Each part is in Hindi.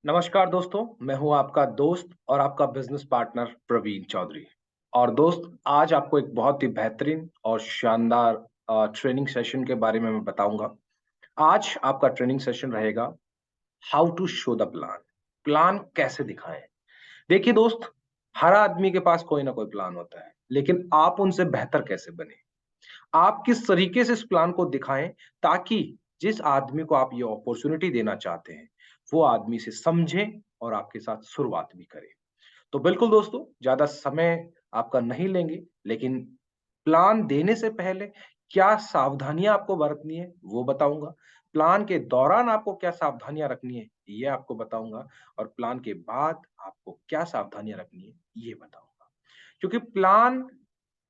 नमस्कार दोस्तों, मैं हूं आपका दोस्त और आपका बिजनेस पार्टनर प्रवीण चौधरी। और दोस्त, आज आपको एक बहुत ही बेहतरीन और शानदार ट्रेनिंग सेशन के बारे में मैं बताऊंगा। आज आपका ट्रेनिंग सेशन रहेगा how to show the plan. Plan कैसे दिखाएं। देखिए दोस्त, हर आदमी के पास कोई ना कोई प्लान होता है, लेकिन आप उनसे बेहतर कैसे बने। आप किस तरीके से इस प्लान को दिखाएं ताकि जिस आदमी को आप ये अपॉर्चुनिटी देना चाहते हैं, वो आदमी इसे समझे और आपके साथ शुरुआत भी करे। तो बिल्कुल दोस्तों, ज्यादा समय आपका नहीं लेंगे, लेकिन प्लान देने से पहले क्या सावधानियां आपको बरतनी है वो बताऊंगा। प्लान के दौरान आपको क्या सावधानियां रखनी है ये आपको बताऊंगा। और प्लान के बाद आपको क्या सावधानियां रखनी है ये बताऊंगा। क्योंकि प्लान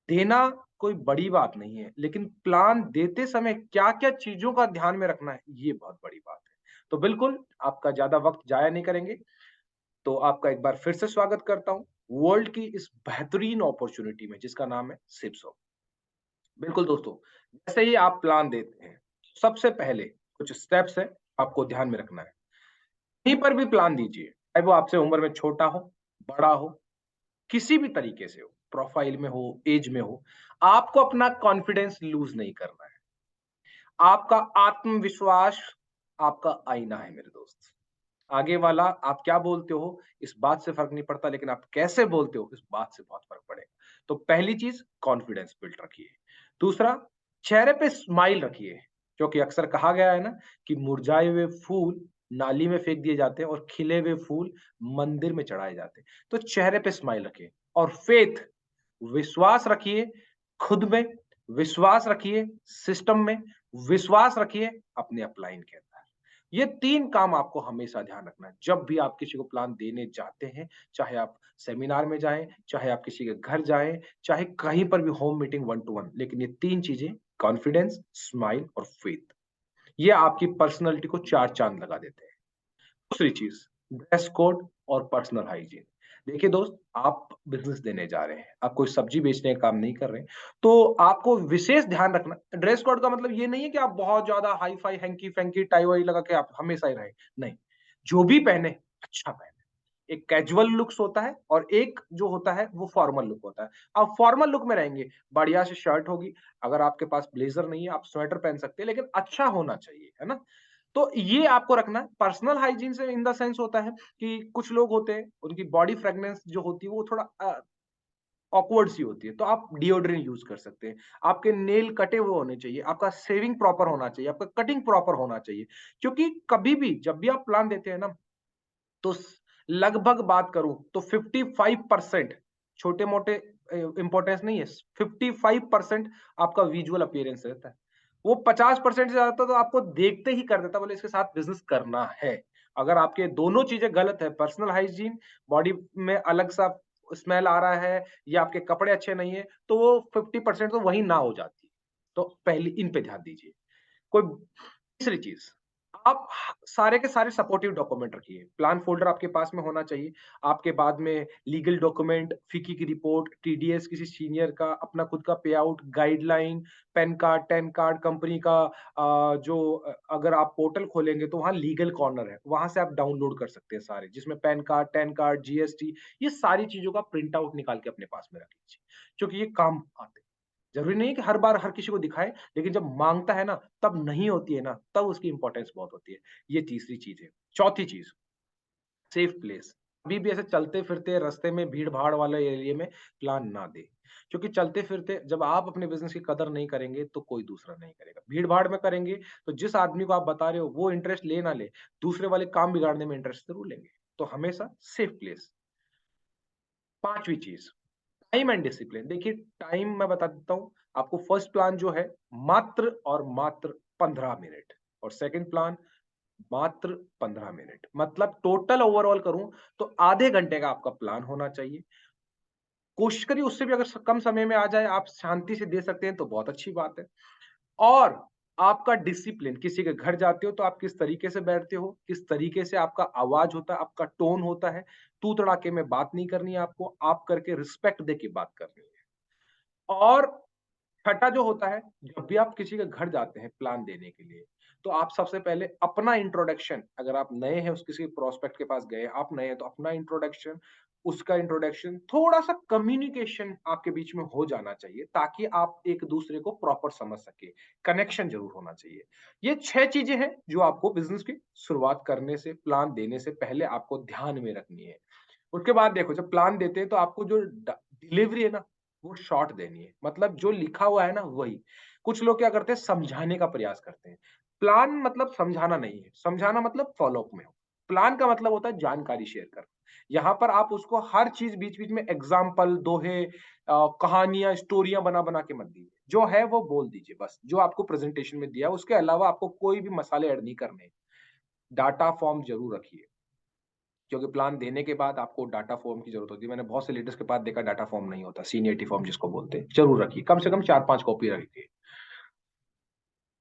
देना कोई बड़ी बात नहीं है, लेकिन प्लान देते समय क्या-क्या चीज़ों का ध्यान में रखना है, ये बहुत बड़ी बात है। तो बिल्कुल, आपका ज़्यादा वक़्त ज़ाया नहीं करेंगे, तो आपका एक बार फिर से स्वागत करता हूँ, वर्ल्ड की इस बेहतरीन अपॉर्च्युनिटी में जिसका नाम है सिप्सो। बिल्कुल दोस्तों, जैसे ही आप प्लान देते हैं, सबसे पहले कुछ स्टेप्स हैं, आपको ध्यान में रखना है। कहीं पर भी प्लान दीजिए, चाहे वो आपसे उम्र में छोटा हो, बड़ा हो, किसी भी तरीके से हो, प्रोफाइल में हो, एज में हो, आपको अपना कॉन्फिडेंस लूज़ नहीं करना है। आपका आत्मविश्वास आपका आईना है मेरे दोस्त। आगे वाला आप क्या बोलते हो, इस बात से फ़र्क नहीं पड़ता, लेकिन आप कैसे बोलते हो, इस बात से बहुत फ़र्क पड़ेगा। तो पहली चीज़ कॉन्फिडेंस बिल्ड रखिए। दूसरा, चेहरे पे स्माइल रखिए, क्योंकि अक्सर कहा गया है ना कि मुरझाए हुए फूल नाली में फेंक दिए जाते हैं और खिले हुए फूल मंदिर में चढ़ाए जाते हैं। तो चेहरे पे स्माइल रखिए और फेथ, विश्वास रखिए खुद में, विश्वास रखिए सिस्टम में, विश्वास रखिए अपने अपलाइन के अंदर। ये 3 काम आपको हमेशा ध्यान रखना है। जब भी आप किसी को प्लान देने जाते हैं, चाहे आप सेमिनार में जाएँ, चाहे आप किसी के घर जाएँ, चाहे कहीं पर भी होम मीटिंग 1 टू 1, लेकिन ये 3 चीज़ें कॉन्फिडेंस, स्माइल और फेथ, ये आपकी पर्सनैलिटी को 4 चाँद लगा देते हैं। दूसरी चीज़, ड्रेस कोड और पर्सनल हाइजीन। देखिए दोस्त, आप बिज़नेस देने जा रहे हैं, आप कोई सब्ज़ी बेचने का काम नहीं कर रहे हैं, तो आपको विशेष ध्यान रखना। ड्रेस कोड का मतलब ये नहीं है कि आप बहुत ज़्यादा हाई-फाई, हैंकी-फैंकी, टाई-वाई लगा के आप हमेशा ही रहें, नहीं। जो भी पहने, अच्छा पहने। एक कैजुअल लुक्स होता है और एक जो होता है वो फॉर्मल लुक होता है। आप फॉर्मल लुक में रहेंगे, बढ़िया सी शर्ट होगी, अगर आपके पास ब्लेज़र नहीं है, आप स्वेटर पहन सकते हैं, लेकिन अच्छा होना चाहिए, है ना? तो ये आपको रखना है। पर्सनल हाइजीन से इन द सेंस होता है कि कुछ लोग होते हैं, उनकी बॉडी फ्रेग्रेंस जो होती है वो थोड़ा ऑकवर्ड सी होती है, तो आप डिओड्रेंट यूज़ कर सकते हैं। आपके नेल कटे हुए होने चाहिए, आपका शेविंग प्रॉपर होना चाहिए, आपका कटिंग प्रॉपर होना चाहिए। क्योंकि कभी भी जब भी आप प्लान देते हैं ना, तो लगभग बात करूं तो 55% छोटे-मोटे इंपॉर्टेंस नहीं है, 55% आपका विजुअल अपीयरेंस रहता है। वो 50% से ज़्यादा तो आपको देखते ही कर देता है, बोले इसके साथ बिज़नेस करना है। अगर आपके दोनों चीज़ें गलत है, पर्सनल हाइजीन, बॉडी में अलग-सा स्मेल आ रहा है या आपके कपड़े अच्छे नहीं है, तो वो 50% तो वहीं ना हो जाती है। तो पहले इन पे ध्यान दीजिए। कोई तीसरी चीज़, आप सारे के सारे सपोर्टिव डॉक्यूमेंट रखिए। प्लान फ़ोल्डर आपके पास में होना चाहिए। आपके बाद में लीगल डॉक्यूमेंट, फिक्की की रिपोर्ट, टीडीएस किसी सीनियर का, अपना खुद का पे out, guideline, pan card, tan card, company का अगर आप पोर्टल खोलेंगे तो वहाँ लीगल कॉर्नर है। वहाँ से आप डाउनलोड कर सकते हैं सारे, जिसमें pan card, tan card, GST, ये सारी चीज़ों का प्रिंट आउट निकाल के अपने पास में रख लीजिए, क्योंकि ये काम आते हैं। ज़रूरी नहीं है कि हर बार हर किसी को दिखाए, लेकिन जब माँगता है ना, तब नहीं होती है ना, तब उसकी इम्पोर्टेंस बहुत होती है। ये तीसरी चीज़ है। चौथी चीज़, सेफ प्लेस। कभी भी ऐसे चलते-फिरते रास्ते में भीड़-भाड़ वाले एरिया में प्लान ना दें। क्योंकि चलते-फिरते जब आप अपने बिज़नेस की कदर नहीं करेंगे, तो कोई दूसरा नहीं करेगा। भीड़-भाड़ में करेंगे, तो जिस आदमी को आप बता रहे हो, वो इंटरेस्ट ले ना ले, दूसरे वाले काम बिगाड़ने में इंटरेस्ट ज़रूर लेंगे। तो हमेशा सेफ प्लेस। 5वीं चीज़, टाइम एंड डिसिप्लिन। देखिए, टाइम मैं बता देता हूँ, आपको फर्स्ट प्लान जो है मात्र और मात्र 15 मिनट और सेकंड प्लान मात्र 15 मिनट। मतलब टोटल ओवरऑल करूँ तो आधे घंटे का आपका प्लान होना चाहिए। कोशिश करिए उससे भी अगर कम समय में आ जाए, आप शांति से दे सकते हैं तो बहुत अच्छी बात है। और आपका डिसिप्लिन, किसी के घर जाते हो तो आप किस तरीके से बैठते हो, किस तरीके से आपका आवाज़ होता है, आपका टोन होता है। तू-तड़ाके में बात नहीं करनी है आपको, आप करके रिस्पेक्ट दे के बात करनी है। और छठा जो होता है, जब भी आप किसी के घर जाते हैं प्लान देने के लिए, तो आप सबसे पहले अपना इंट्रोडक्शन, अगर आप नए हैं, उस किसी प्रोस्पेक्ट के पास गए, आप नए हैं तो अपना इंट्रोडक्शन, उसका इंट्रोडक्शन, थोड़ा-सा कम्युनिकेशन आपके बीच में हो जाना चाहिए ताकि आप एक दूसरे को प्रॉपर समझ सकें। कनेक्शन ज़रूर होना चाहिए। ये 6 चीज़ें हैं जो आपको बिज़नेस की शुरुआत करने से, प्लान देने से पहले आपको ध्यान में रखनी है। उसके बाद देखो, जब प्लान देते हैं तो आपको जो डिलीवरी है ना, वो शॉर्ट देनी है, मतलब जो लिखा हुआ है ना वही। कुछ लोग क्या करते हैं, समझाने का प्रयास करते हैं। प्लान मतलब समझाना नहीं है, समझाना मतलब फॉलो अप में हो। प्लान का मतलब होता है जानकारी शेयर करना। यहाँ पर आप उसको हर चीज बीच बीच में एग्जाम्पल, दोहे, कहानियां, स्टोरियां बना बना के मत दीजिए। जो है वो बोल दीजिए, बस जो आपको प्रेजेंटेशन में दिया, उसके अलावा आपको कोई भी मसाले ऐड नहीं करने। डाटा फॉर्म जरूर रखिए, क्योंकि प्लान देने के बाद आपको डाटा फॉर्म की जरूरत होती है। मैंने बहुत से लीडर्स के पास देखा, डाटा फॉर्म नहीं होता, सीनियरिटी फॉर्म जिसको बोलते हैं, जरूर रखिए। कम से कम 4-5 कॉपी रखिए।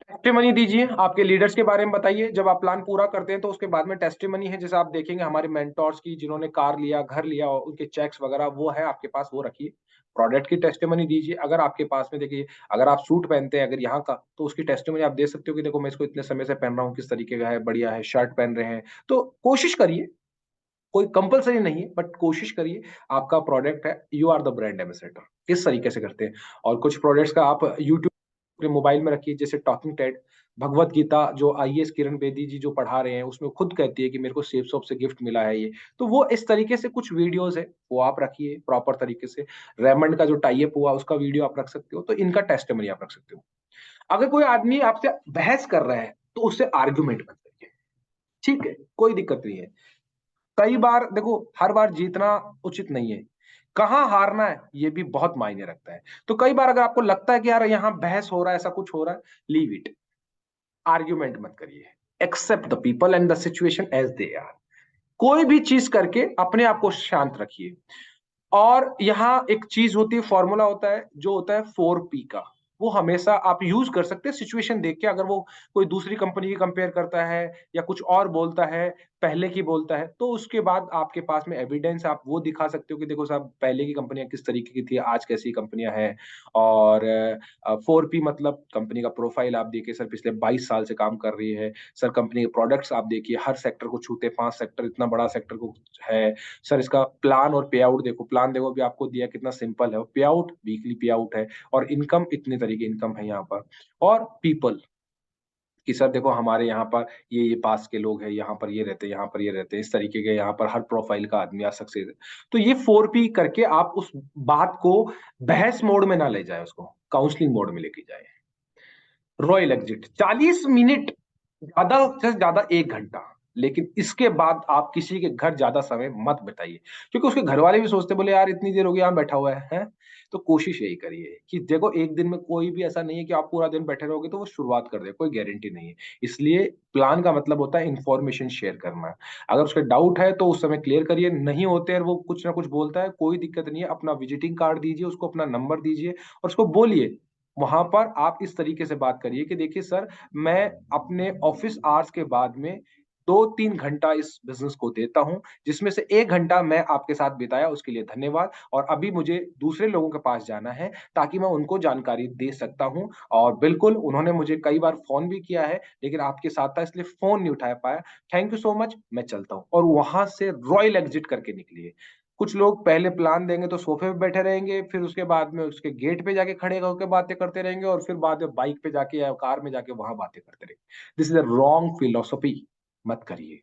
टेस्टिमनी दीजिए, आपके लीडर्स के बारे में बताइए। जब आप प्लान पूरा करते हैं तो उसके बाद में टेस्टिमनी है, जैसे आप देखेंगे हमारे मेंटोर्स की, जिन्होंने कार लिया, घर लिया, उनके चेक्स वगैरह वो है आपके पास, वो रखिए। प्रोडक्ट की टेस्टिमनी दीजिए। अगर आपके पास में, देखिए, अगर आप सूट पहनते हैं अगर यहाँ का, तो उसकी टेस्टिमनी आप दे सकते हो कि देखो मैं इसको इतने समय से पहन रहा हूँ, किस तरीके का है, बढ़िया है। शर्ट पहन रहे हैं तो कोशिश करिए, कोई कंपल्सरी नहीं है, बट कोशिश करिए। आपका प्रोडक्ट है, you are the brand ambassador. इस तरीके से करते हैं। और कुछ प्रोडक्ट्स का आप यूट्यूब अपने मोबाइल में रखिए, जैसे टॉकिंग टेड, भगवत गीता जो आईएएस किरण बेदी जी जो पढ़ा रहे हैं, उसमें खुद कहती है कि मेरे को सेफ शॉप से गिफ्ट मिला है ये। तो वो इस तरीके से कुछ वीडियोस है, वो आप रखिए प्रॉपर तरीके से। रेमंड का जो टाई अप हुआ, उसका वीडियो आप रख सकते हो, तो इनका टेस्टिमनी आप रख सकते हो। अगर कोई आदमी आपसे बहस कर रहा है तो उससे आर्गुमेंट मत करिए, ठीक है, कोई दिक्कत नहीं है। कई बार देखो, हर बार जीतना उचित नहीं है। कहाँ हारना है ये भी बहुत मायने रखता है। तो कई बार अगर आपको लगता है कि यार यहाँ बहस हो रहा है, ऐसा कुछ हो रहा है, लीव इट। आर्ग्यूमेंट मत करिए। Accept the people and the situation as they are. कोई भी चीज करके अपने आप को शांत रखिए। और यहाँ एक चीज होती है, फॉर्मूला होता है, जो होता है 4P का। वो हमेशा आप यूज कर सकते हैं सिचुएशन देख के। अगर वो कोई दूसरी कंपनी की कंपेयर करता है या कुछ और बोलता है, पहले की बोलता है, तो उसके बाद आपके पास में एविडेंस, आप वो दिखा सकते हो कि देखो साहब, पहले की कंपनियां किस तरीके की थी, आज कैसी कंपनियां हैं। और 4P मतलब कंपनी का प्रोफाइल आप देखिए, सर पिछले 22 साल से काम कर रही है। सर कंपनी के प्रोडक्ट्स आप देखिए, हर सेक्टर को छूते, 5 सेक्टर, इतना बड़ा सेक्टर को है। सर इसका प्लान और पे आउट देखो, प्लान देखो अभी आपको दिया, कितना सिंपल है। पे आउट वीकली पे आउट है, और इनकम इतने तरीके इनकम है यहाँ पर। और पीपल कि सर देखो हमारे यहाँ पर ये पास के लोग हैं, यहाँ पर ये रहते हैं, यहाँ पर ये रहते हैं, इस तरीके के यहाँ पर हर प्रोफाइल का आदमी आ सक्सेस है। तो ये 4P करके आप उस बात को बहस मोड में ना ले जाए, उसको काउंसलिंग मोड में लेके जाए। रॉयल एग्जिट 40 मिनट, ज्यादा से ज्यादा 1 घंटा। लेकिन इसके बाद आप किसी के घर ज्यादा समय मत बिताइए, क्योंकि उसके घर वाले भी सोचते, बोले यार इतनी देर हो गई यहाँ बैठा हुआ है। तो कोशिश यही करिए कि देखो, एक दिन में कोई भी ऐसा नहीं है कि आप पूरा दिन बैठे रहोगे तो वो शुरुआत कर दे, कोई गारंटी नहीं है। इसलिए प्लान का मतलब होता है इंफॉर्मेशन शेयर करना। अगर उसके डाउट है तो उस समय क्लियर करिए, नहीं होते हैं, वो कुछ ना कुछ बोलता है, कोई दिक्कत नहीं है। अपना विजिटिंग कार्ड दीजिए उसको, अपना नंबर दीजिए और उसको बोलिए। वहां पर आप इस तरीके से बात करिए कि देखिए सर, मैं अपने ऑफिस आवर्स के बाद में 2-3 घंटा इस बिजनेस को देता हूं, जिसमें से 1 घंटा मैं आपके साथ बिताया, उसके लिए धन्यवाद। और अभी मुझे दूसरे लोगों के पास जाना है ताकि मैं उनको जानकारी दे सकता हूं। और बिल्कुल, उन्होंने मुझे कई बार फोन भी किया है, लेकिन आपके साथ था इसलिए फोन नहीं उठा पाया। थैंक यू सो मच, मैं चलता हूं। और वहां से रॉयल एग्जिट करके निकलिए। कुछ लोग पहले प्लान देंगे तो सोफे पे बैठे रहेंगे, फिर उसके बाद में उसके गेट पे जाके खड़े होकर बातें करते रहेंगे, और फिर बाद में बाइक पे जाके या कार में जाके वहां बातें करते रहेंगे। This is a wrong philosophy, मत करिए।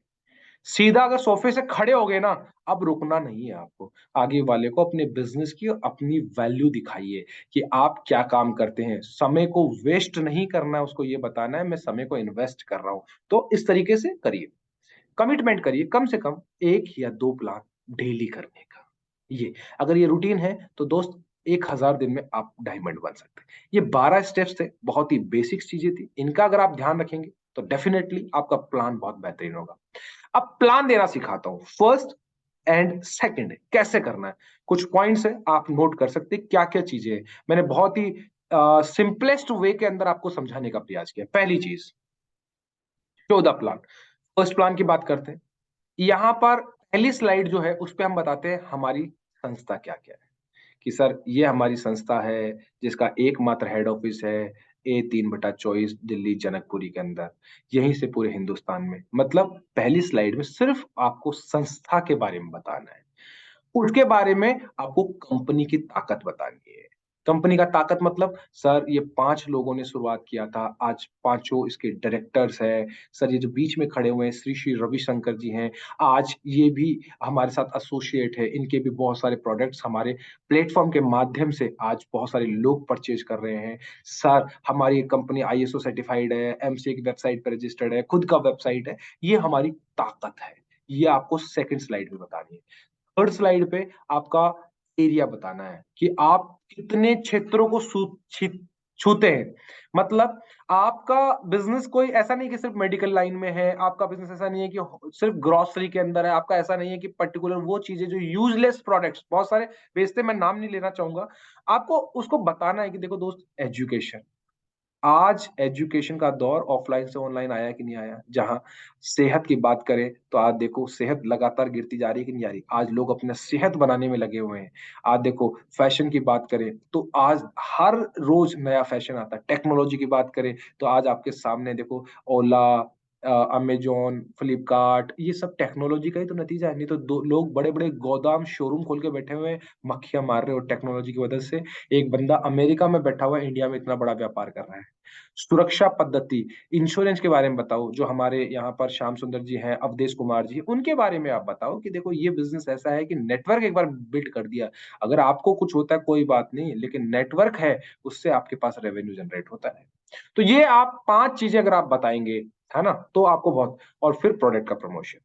सीधा अगर सोफे से खड़े हो गए ना, अब रुकना नहीं है आपको। आगे वाले को अपने बिजनेस की और अपनी वैल्यू दिखाइए कि आप क्या काम करते हैं। समय को वेस्ट नहीं करना है, उसको ये बताना है मैं समय को इन्वेस्ट कर रहा हूं। तो इस तरीके से करिए। कमिटमेंट करिए, कम से कम 1 या 2 प्लान डेली करने का। ये अगर ये रूटीन है तो दोस्त, 1000 दिन में आप डायमंड बन सकते हैं। ये 12 स्टेप्स थे, बहुत ही बेसिक चीजें थी। इनका अगर आप ध्यान रखेंगे तो डेफिनेटली आपका प्लान बहुत बेहतरीन होगा। अब प्लान देना सिखाता हूं। फर्स्ट एंड सेकंड कैसे करना है, कुछ पॉइंट्स है, आप नोट कर सकते हैं क्या क्या चीजें हैं। मैंने बहुत ही सिंपलेस्ट वे के अंदर आपको समझाने का प्रयास किया। पहली चीज, 14 प्लान। फर्स्ट प्लान की बात करते हैं। यहाँ पर पहली स्लाइड जो है उस पे हम बताते हैं हमारी संस्था क्या क्या है। कि सर ये हमारी संस्था है, जिसका एकमात्र हेड ऑफिस है A3/24 दिल्ली जनकपुरी के अंदर, यहीं से पूरे हिंदुस्तान में। मतलब पहली स्लाइड में सिर्फ आपको संस्था के बारे में बताना है। उसके बारे में आपको कंपनी की ताकत बतानी है। कंपनी का ताकत मतलब सर ये 5 लोगों ने शुरुआत किया था, आज पाँचों इसके डायरेक्टर्स हैं। सर ये जो बीच में खड़े हुए हैं श्री श्री रविशंकर जी हैं, आज ये भी हमारे साथ एसोसिएट है, इनके भी बहुत सारे प्रोडक्ट्स हमारे प्लेटफ़ॉर्म के माध्यम से आज बहुत सारे लोग परचेज़ कर रहे हैं। सर हमारी कंपनी आईएसओ सर्टिफाइड है, एमसीए की वेबसाइट पे रजिस्टर्ड है, खुद का वेबसाइट है, ये हमारी ताकत है। ये आपको सेकंड स्लाइड में बतानी है। थर्ड स्लाइड पे आपका एरिया बताना है कि आप कितने क्षेत्रों को छूते हैं। मतलब आपका बिजनेस कोई ऐसा नहीं कि सिर्फ मेडिकल लाइन में है, आपका बिजनेस ऐसा नहीं है कि सिर्फ ग्रोसरी के अंदर है, आपका ऐसा नहीं है कि पर्टिकुलर वो चीजें जो यूजलेस प्रोडक्ट्स बहुत सारे बेचते हैं, मैं नाम नहीं लेना चाहूंगा। आपको उसको बताना है कि देखो दोस्त, एजुकेशन, आज एजुकेशन का दौर ऑफलाइन से ऑनलाइन आया कि नहीं आया? जहाँ सेहत की बात करें तो आज देखो सेहत लगातार गिरती जा रही है कि नहीं जा रही? आज लोग अपना सेहत बनाने में लगे हुए हैं। आज देखो फैशन की बात करें तो आज हर रोज नया फैशन आता है। टेक्नोलॉजी की बात करें तो आज आपके सामने देखो ओला, अमेज़न, फ्लिपकार्ट, ये सब टेक्नोलॉजी का ही तो नतीजा है। नहीं तो दो लोग बड़े-बड़े गोदाम शोरूम खोल के बैठे हुए हैं, मक्खियाँ मार रहे हो टेक्नोलॉजी की वजह से। एक बंदा अमेरिका में बैठा हुआ है, इंडिया में इतना बड़ा व्यापार कर रहा है। सुरक्षा पद्धति, इंश्योरेंस के बारे में बताओ, जो हमारे यहाँ पर श्याम सुंदर जी हैं, अवधेश कुमार जी, उनके बारे में आप बताओ कि देखो ये बिज़नेस ऐसा है कि नेटवर्क एक बार बिल्ड कर दिया, अगर आपको कुछ होता है कोई बात नहीं, लेकिन नेटवर्क है, उससे आपके पास रेवेन्यू जनरेट होता है। तो ये आप 5 चीज़ें अगर आप बताएँगे, है ना? तो आपको बहुत, और फिर प्रोडक्ट का प्रमोशन।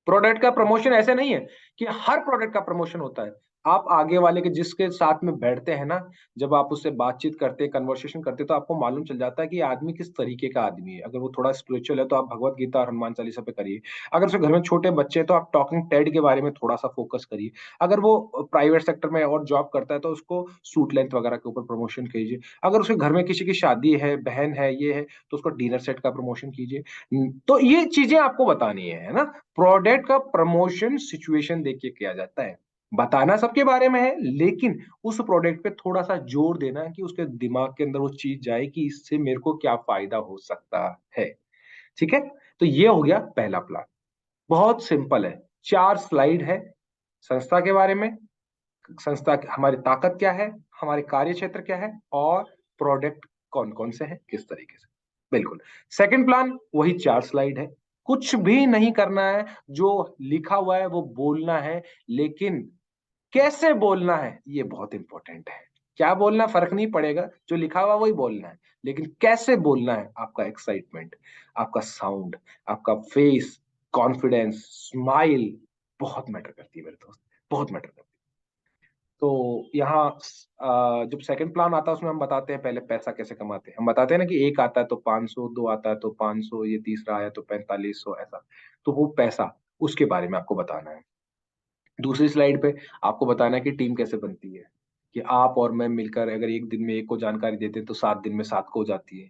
प्रोडक्ट का प्रमोशन ऐसे नहीं है कि हर प्रोडक्ट का प्रमोशन होता है। आप आगे वाले के जिसके साथ में बैठते हैं ना, जब आप उससे बातचीत करते हैं, कन्वर्सेशन करते हैं, तो आपको मालूम चल जाता है कि ये आदमी किस तरीके का आदमी है। अगर वो थोड़ा स्पिरिचुअल है, तो आप भगवत गीता और हनुमान चालीसा पे करिए। अगर उसके घर में छोटे बच्चे हैं, तो आप टॉकिंग टेड के बारे में थोड़ा-सा फोकस करिए। अगर वो प्राइवेट सेक्टर में और जॉब करता है, तो उसको सूट लेंथ वगैरह के ऊपर प्रमोशन कीजिए। अगर उसके घर में किसी की शादी है, बहन है, ये है, तो उसको डिनर सेट का प्रमोशन कीजिए। तो ये चीज़ें आपको बतानी है ना? प्रोडक्ट का प्रमोशन सिचुएशन देख के किया जाता है। बताना सबके बारे में है, लेकिन उस प्रोडक्ट पे थोड़ा-सा जोर देना है कि उसके दिमाग के अंदर वो चीज़ जाए कि इससे मेरे को क्या फ़ायदा हो सकता है। ठीक है? तो ये हो गया पहला प्लान। बहुत सिंपल है, 4 स्लाइड है, संस्था के बारे में, संस्था की हमारी ताकत क्या है, हमारे कार्य क्षेत्र क्या है और प्रोडक्ट कौन-कौन से हैं, किस तरीके से। बिल्कुल। सेकंड प्लान वही 4 स्लाइड है। कुछ भी नहीं करना है, जो लिखा हुआ है वो बोलना है, लेकिन कैसे बोलना है ये बहुत इंपॉर्टेंट है। क्या बोलना फ़र्क नहीं पड़ेगा, जो लिखा हुआ वही बोलना है, लेकिन कैसे बोलना है, आपका एक्साइटमेंट, आपका साउंड, आपका फेस, कॉन्फिडेंस, स्माइल बहुत मैटर करती है मेरे दोस्त, बहुत मैटर करती है। तो यहाँ जब सेकंड प्लान आता है उसमें हम बताते हैं पहले पैसा कैसे कमाते हैं। हम बताते हैं ना कि 1 आता है तो 500, 2 आता है तो 500, ये तीसरा आया तो 4500 ऐसा। तो वो पैसा, उसके बारे में आपको बताना है। दूसरी स्लाइड पे आपको बताना है कि टीम कैसे बनती है, कि आप और मैं मिलकर अगर 1 दिन में एक को जानकारी देते हैं तो 7 दिन में 7 को हो जाती है।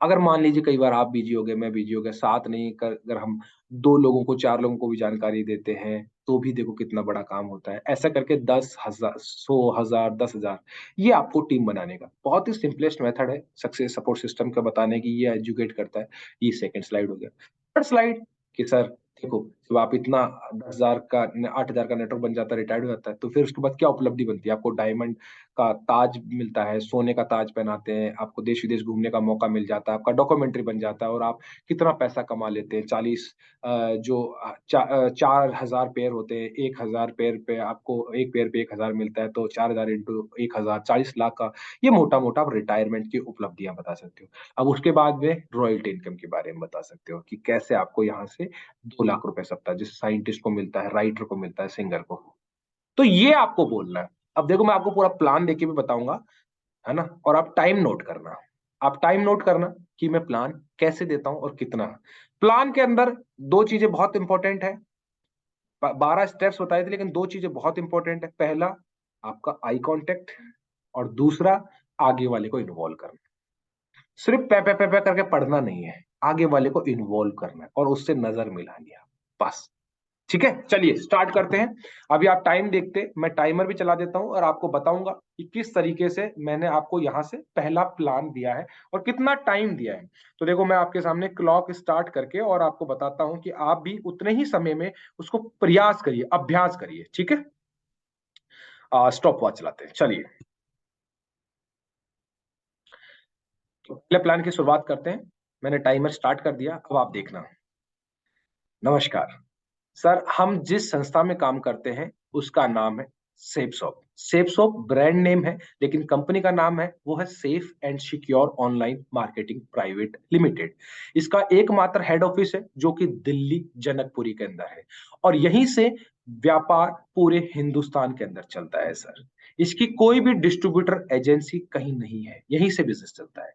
अगर मान लीजिए कई बार आप बिज़ी हो गए, मैं बिज़ी हो गया, 7 नहीं कर अगर हम 2 लोगों को 4 लोगों को भी जानकारी देते हैं, तो भी देखो कितना बड़ा काम होता है। ऐसा करके 10,000 100, 1000, 10,000 ये आपको टीम बनाने का बहुत ही सिंपलेस्ट मेथड है सक्सेस सपोर्ट सिस्टम का बताने की, ये एजुकेट करता है। ये सेकंड स्लाइड हो गया। थर्ड स्लाइड कि सर देखो, जब आप इतना 10,000 का न 8,000 का नेटवर्क बन जाता है, रिटायर्ड हो जाता है, तो फिर उसके बाद क्या उपलब्धि बनती है? आपको डायमंड का ताज मिलता है, सोने का ताज पहनाते हैं, आपको देश-विदेश घूमने का मौका मिल जाता है, आपका डॉक्यूमेंट्री बन जाता है और आप कितना पैसा कमा लेते हैं। 40 4,000 पेयर होते हैं, 1,000 पेयर पे आपको 1 पेयर पे 1,000 मिलता है, तो 4,000 इंटू 1,000 40 लाख का, ये मोटा-मोटा आप रिटायरमेंट की उपलब्धियाँ बता सकते हो। अब उसके बाद में रॉयल्टी इनकम के बारे में बता सकते हो कि कैसे आपको यहाँ से 2 लाख रुपए सप्ताह जैसे साइंटिस्ट को मिलता है, राइटर को मिलता है, सिंगर को। तो ये आपको बोलना है। अब देखो मैं आपको पूरा प्लान देके भी बताऊँगा, है ना? और आप टाइम नोट करना। आप टाइम नोट करना कि मैं प्लान कैसे देता हूँ और कितना। प्लान के अंदर 2 चीज़ें बहुत इम्पोर्टेंट है। 12 स्टेप्स बताए थे लेकिन 2 चीज़ें बहुत इम्पोर्टेंट है। पहला आपका आई कॉन्टैक्ट और दूसरा आगे वाले को इन्वॉल्व करना। सिर्फ पे करके पढ़ना नहीं है, आगे वाले को इन्वॉल्व करना है और उससे नज़र मिलानी है, बस। ठीक है, चलिए स्टार्ट करते हैं। अभी आप टाइम देखते, मैं टाइमर भी चला देता हूं और आपको बताऊंगा कि किस तरीके से मैंने आपको यहां से पहला प्लान दिया है और कितना टाइम दिया है। तो देखो, मैं आपके सामने क्लॉक स्टार्ट करके और आपको बताता हूं कि आप भी उतने ही समय में उसको प्रयास करिए, अभ्यास करिए। ठीक है, स्टॉप वॉच चलाते हैं, चलिए। तो पहले प्लान की शुरुआत करते हैं। मैंने टाइमर स्टार्ट कर दिया, अब आप देखना। नमस्कार सर, हम जिस संस्था में काम करते हैं उसका नाम है safe shop. Safe shop brand name है, लेकिन कंपनी का नाम है वो है safe and secure online marketing private limited. इसका एकमात्र हेड ऑफिस है जो कि दिल्ली जनकपुरी के अंदर है, और यहीं से व्यापार पूरे हिंदुस्तान के अंदर चलता है सर। इसकी कोई भी डिस्ट्रीब्यूटर एजेंसी कहीं नहीं है, यहीं से बिजनेस चलता है।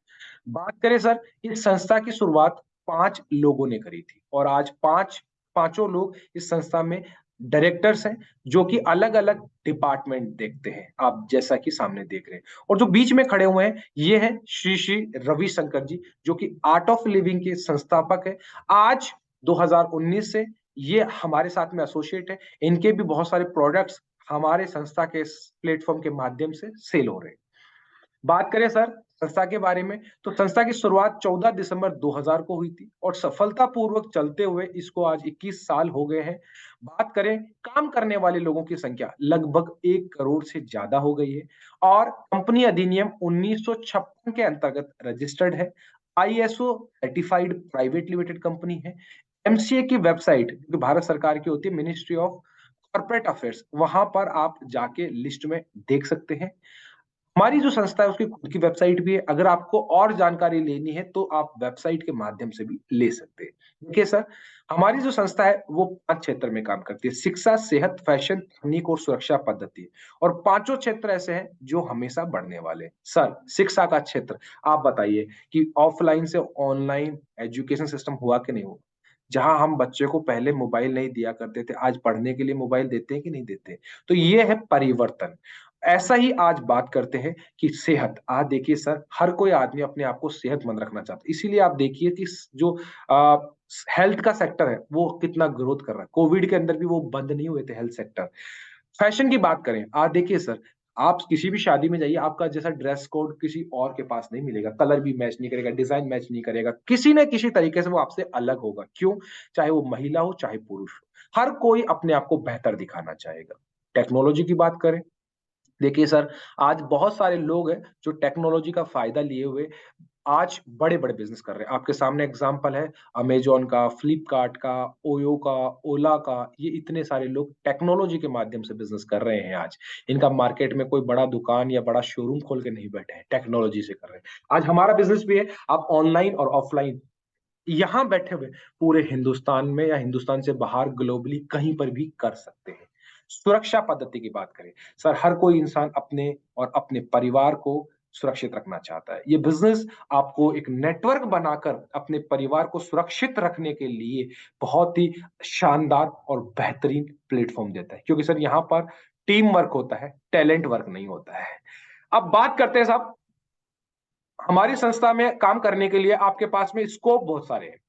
बात करें सर, इस संस्था की शुरुआत 5 लोगों ने करी थी, और आज पांचों लोग इस संस्था में डायरेक्टर्स हैं, जो कि अलग अलग डिपार्टमेंट देखते हैं, आप जैसा कि सामने देख रहे हैं। और जो बीच में खड़े हुए हैं, ये हैं श्री श्री रविशंकर जी, जो कि आर्ट ऑफ लिविंग के संस्थापक है। आज 2019 से ये हमारे साथ में एसोसिएट है। इनके भी बहुत सारे प्रोडक्ट्स हमारे संस्था के प्लेटफॉर्म के माध्यम से सेल हो रहे हैं। बात करें सर संस्था के बारे में, तो संस्था की शुरुआत 14 दिसंबर 2000 को हुई थी, और सफलतापूर्वक चलते हुए इसको आज 21 साल हो गए हैं। बात करें काम करने वाले लोगों की संख्या, लगभग 1 करोड़ से ज्यादा हो गई है, और कंपनी अधिनियम 1956 के अंतर्गत रजिस्टर्ड है। ISO certified private limited company है। एमसीए की वेबसाइट, जो भारत सरकार की होती है, मिनिस्ट्री ऑफ कॉर्पोरेट अफेयर्स, वहां पर आप जाके लिस्ट में देख सकते हैं। हमारी जो संस्था है उसकी खुद की वेबसाइट भी है, अगर आपको और जानकारी लेनी है तो आप वेबसाइट के माध्यम से भी ले सकते हैं। देखिए सर, हमारी जो संस्था है वो 5 क्षेत्र में काम करती है: शिक्षा, सेहत, फैशन, तकनीक और सुरक्षा पद्धति। और पांचों क्षेत्र ऐसे हैं जो हमेशा बढ़ने वाले हैं। सर, शिक्षा का क्षेत्र, आप बताइए कि ऑफलाइन से ऑनलाइन एजुकेशन सिस्टम हुआ कि नहीं हुआ? जहां हम बच्चे को पहले मोबाइल नहीं दिया करते थे, आज पढ़ने के लिए मोबाइल देते हैं कि नहीं देते? तो ये है परिवर्तन। ऐसा ही आज बात करते हैं कि सेहत। आज देखिए सर, हर कोई आदमी अपने आप को सेहतमंद रखना चाहता है, इसीलिए आप देखिए कि जो हेल्थ का सेक्टर है वो कितना ग्रोथ कर रहा है। कोविड के अंदर भी वो बंद नहीं हुए थे हेल्थ सेक्टर। फैशन की बात करें, आज देखिए सर, आप किसी भी शादी में जाइए, आपका जैसा ड्रेस कोड किसी और के पास नहीं मिलेगा। कलर भी मैच नहीं करेगा, डिजाइन मैच नहीं करेगा, किसी न किसी तरीके से वो आपसे अलग होगा। क्यों? चाहे वो महिला हो चाहे पुरुष हो, हर कोई अपने आप को बेहतर दिखाना चाहेगा। टेक्नोलॉजी की बात करें, देखिए सर, आज बहुत सारे लोग हैं जो टेक्नोलॉजी का फायदा लिए हुए आज बड़े बड़े बिजनेस कर रहे हैं। आपके सामने एग्जांपल है अमेजोन का, फ्लिपकार्ट का, ओयो का, ओला का। ये इतने सारे लोग टेक्नोलॉजी के माध्यम से बिजनेस कर रहे हैं आज। इनका मार्केट में कोई बड़ा दुकान या बड़ा शोरूम खोल के नहीं बैठे हैं, टेक्नोलॉजी से कर रहे हैं। आज हमारा बिजनेस भी है, आप ऑनलाइन और ऑफलाइन यहां बैठे हुए पूरे हिंदुस्तान में या हिंदुस्तान से बाहर ग्लोबली कहीं पर भी कर सकते हैं। सुरक्षा पद्धति की बात करें, सर, हर कोई इंसान अपने और अपने परिवार को सुरक्षित रखना चाहता है। ये बिजनेस आपको एक नेटवर्क बनाकर अपने परिवार को सुरक्षित रखने के लिए बहुत ही शानदार और बेहतरीन प्लेटफॉर्म देता है, क्योंकि सर यहाँ पर टीम वर्क होता है, टैलेंट वर्क नहीं होता है। अब बात करते हैं साहब, हमारी संस्था में काम करने के लिए आपके पास में स्कोप बहुत सारे हैं।